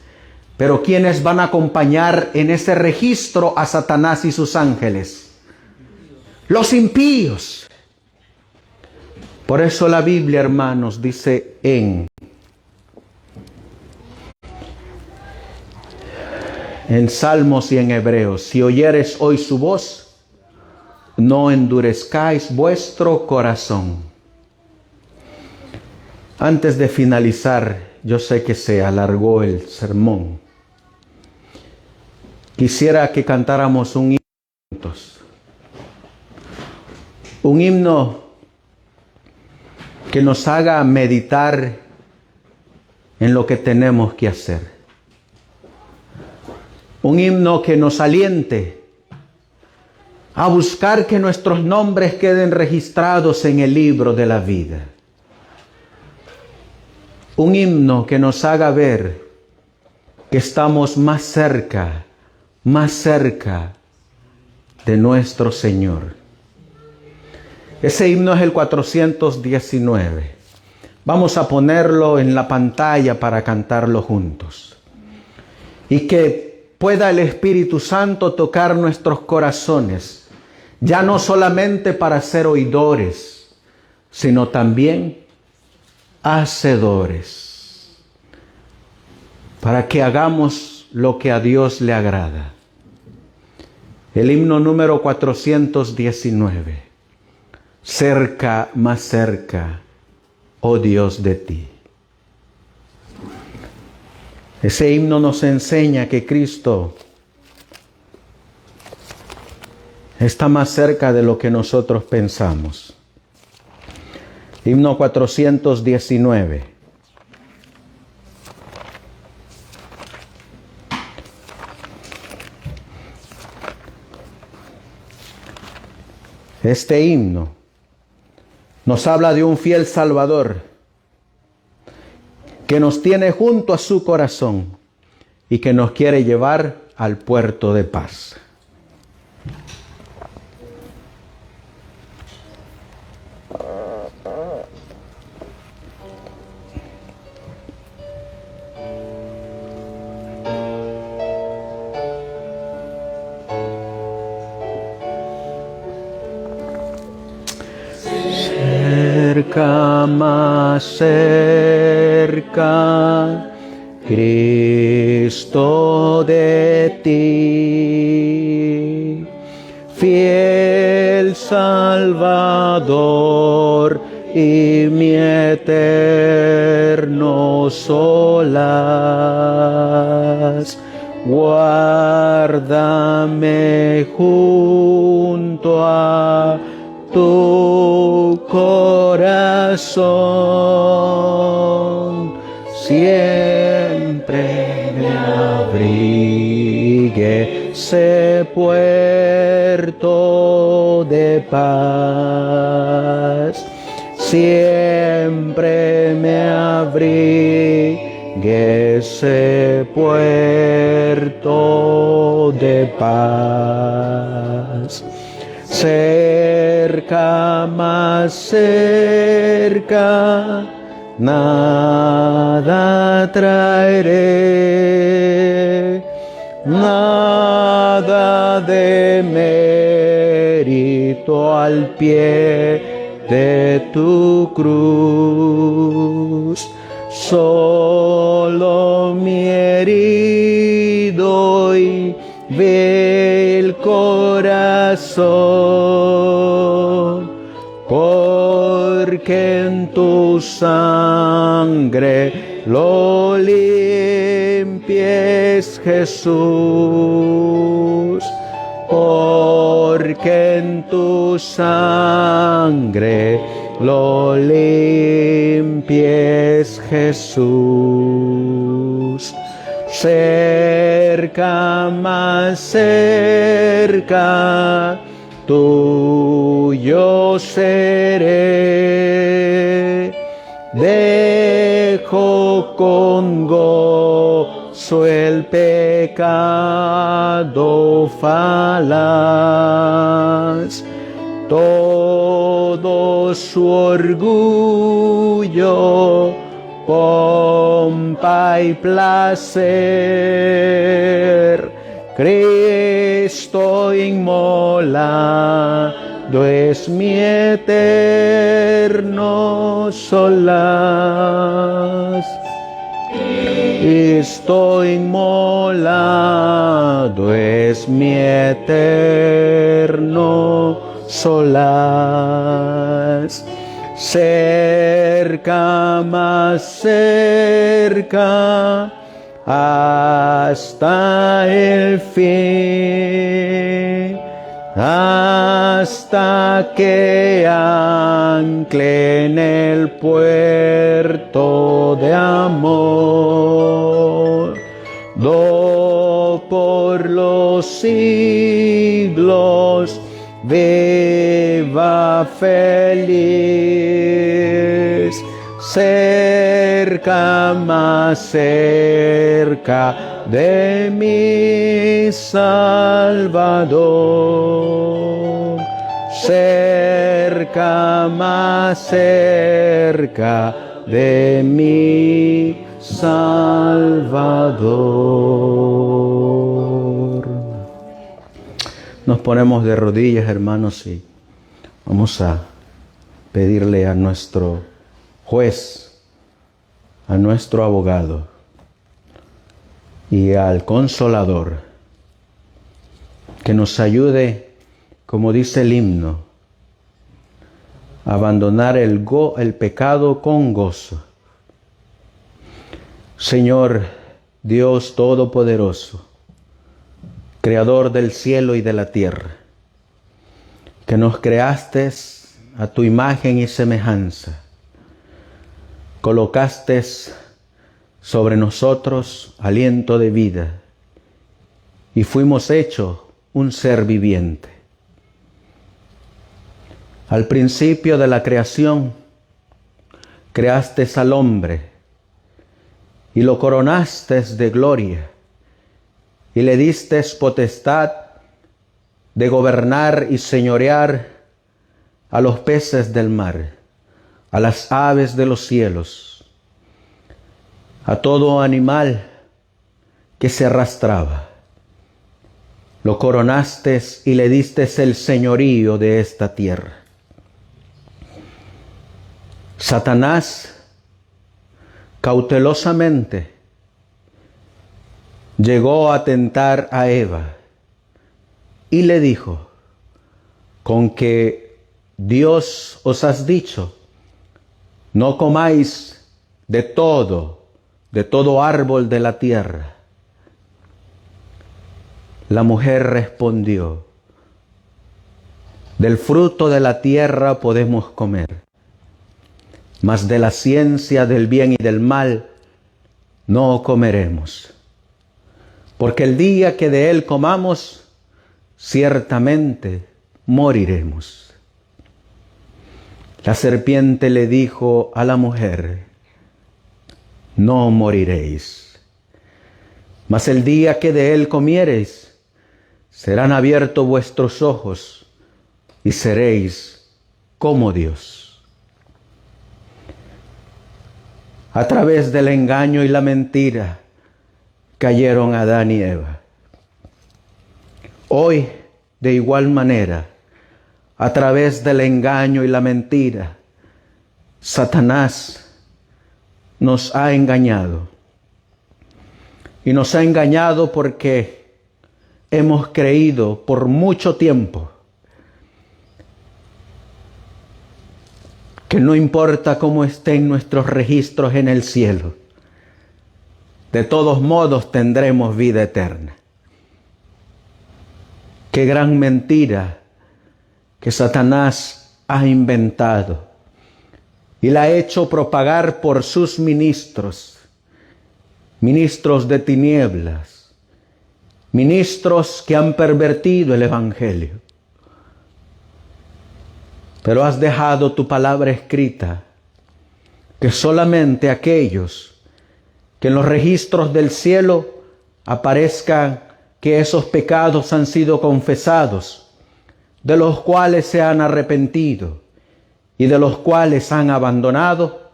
Pero ¿quiénes van a acompañar en ese registro a Satanás y sus ángeles? Los impíos. Por eso la Biblia, hermanos, dice en Salmos y en Hebreos: si oyeres hoy su voz, no endurezcáis vuestro corazón. Antes de finalizar, yo sé que se alargó el sermón. Quisiera que cantáramos un himno juntos. Un himno que nos haga meditar en lo que tenemos que hacer. Un himno que nos aliente a buscar que nuestros nombres queden registrados en el libro de la vida. Un himno que nos haga ver que estamos más cerca de nuestro Señor. Ese himno es el 419. Vamos a ponerlo en la pantalla para cantarlo juntos. Y que pueda el Espíritu Santo tocar nuestros corazones, ya no solamente para ser oidores, sino también hacedores, para que hagamos lo que a Dios le agrada. El himno número 419. Cerca, más cerca, oh Dios, de ti. Ese himno nos enseña que Cristo está más cerca de lo que nosotros pensamos. Himno 419. Este himno nos habla de un fiel Salvador que nos tiene junto a su corazón y que nos quiere llevar al puerto de paz. Cerca, más cerca, Cristo de ti, fiel Salvador y mi eterno solaz. Guárdame junto a tu corazón, siempre me abrigue ese puerto de paz, siempre me abrigue ese puerto de paz. Cerca, más cerca, nada traeré, nada de mérito al pie de tu cruz. Solo mi herido y vil corazón, porque en tu sangre lo limpies, Jesús, porque en tu sangre lo limpies, Jesús. Cerca, más cerca, tuyo seré. Dejo con gozo el pecado falaz, todo su orgullo, pompa y placer. Cristo inmola es mi eterno solaz. Estoy inmolado, es mi eterno solaz. Cerca, más cerca, hasta el fin, hasta que ancle en el puerto de amor. Do por los siglos, viva feliz, cerca, más cerca de mi Salvador, cerca, más cerca de mi Salvador. Nos ponemos de rodillas, hermanos, y vamos a pedirle a nuestro juez, a nuestro abogado y al Consolador que nos ayude, como dice el himno, a abandonar el pecado con gozo. Señor Dios Todopoderoso, Creador del cielo y de la tierra, que nos creaste a tu imagen y semejanza, colocaste sobre nosotros aliento de vida y fuimos hechos un ser viviente. Al principio de la creación, creaste al hombre y lo coronaste de gloria y le diste potestad de gobernar y señorear a los peces del mar, a las aves de los cielos, a todo animal que se arrastraba. Lo coronaste y le diste el señorío de esta tierra. Satanás cautelosamente llegó a tentar a Eva y le dijo: con que Dios os has dicho, no comáis de todo árbol de la tierra. La mujer respondió: del fruto de la tierra podemos comer, mas de la ciencia del bien y del mal no comeremos, porque el día que de él comamos, ciertamente moriremos. La serpiente le dijo a la mujer: no moriréis, mas el día que de él comiereis, serán abiertos vuestros ojos y seréis como Dios. A través del engaño y la mentira cayeron Adán y Eva. Hoy, de igual manera, a través del engaño y la mentira, Satanás nos ha engañado. Y nos ha engañado porque hemos creído por mucho tiempo que no importa cómo estén nuestros registros en el cielo, de todos modos tendremos vida eterna. Qué gran mentira que Satanás ha inventado y la ha hecho propagar por sus ministros, ministros de tinieblas, ministros que han pervertido el Evangelio. Pero has dejado tu palabra escrita, que solamente aquellos que en los registros del cielo aparezcan que esos pecados han sido confesados, de los cuales se han arrepentido y de los cuales han abandonado,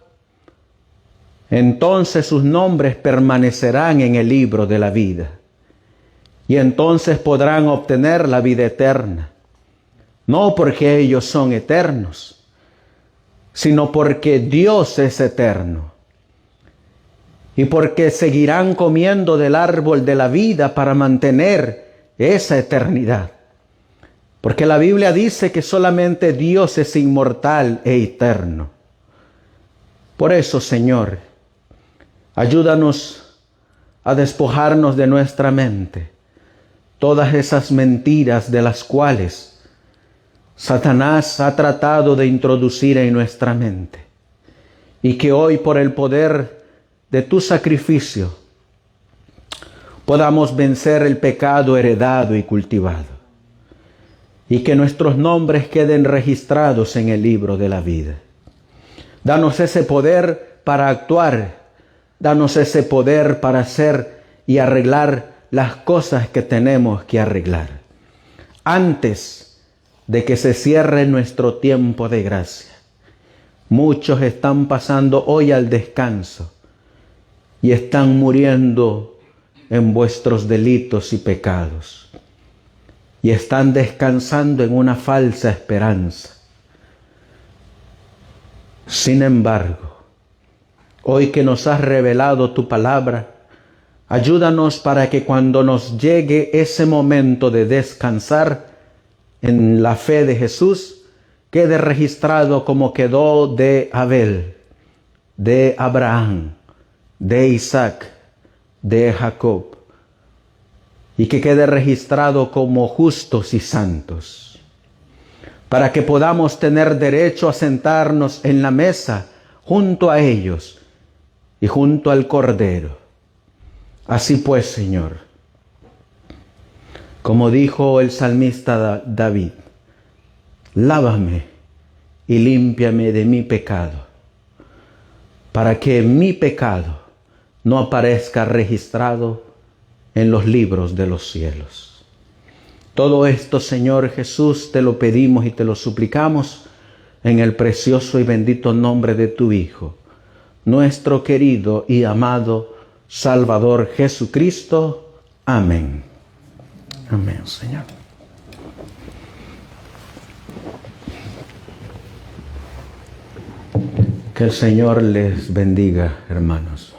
entonces sus nombres permanecerán en el libro de la vida y entonces podrán obtener la vida eterna. no porque ellos son eternos, sino porque Dios es eterno. Y porque seguirán comiendo del árbol de la vida para mantener esa eternidad. Porque la Biblia dice que solamente Dios es inmortal e eterno. Por eso, Señor, ayúdanos a despojarnos de nuestra mente todas esas mentiras de las cuales Satanás ha tratado de introducir en nuestra mente. Y que hoy, por el poder de tu sacrificio, podamos vencer el pecado heredado y cultivado. Y que nuestros nombres queden registrados en el libro de la vida. Danos ese poder para actuar. Danos ese poder para hacer y arreglar las cosas que tenemos que arreglar. Antes de que se cierre nuestro tiempo de gracia. Muchos están pasando hoy al descanso y están muriendo en vuestros delitos y pecados. Y están descansando en una falsa esperanza. Sin embargo, hoy que nos has revelado tu palabra, ayúdanos para que cuando nos llegue ese momento de descansar en la fe de Jesús, quede registrado como quedó de Abel, de Abraham, de Isaac, de Jacob, y que quede registrado como justos y santos, para que podamos tener derecho a sentarnos en la mesa junto a ellos y junto al Cordero. Así pues, Señor, como dijo el salmista David, lávame y límpiame de mi pecado, para que mi pecado no aparezca registrado en los libros de los cielos. Todo esto, Señor Jesús, te lo pedimos y te lo suplicamos en el precioso y bendito nombre de tu Hijo, nuestro querido y amado Salvador Jesucristo. Amén. Amén, Señor. Que el Señor les bendiga, hermanos.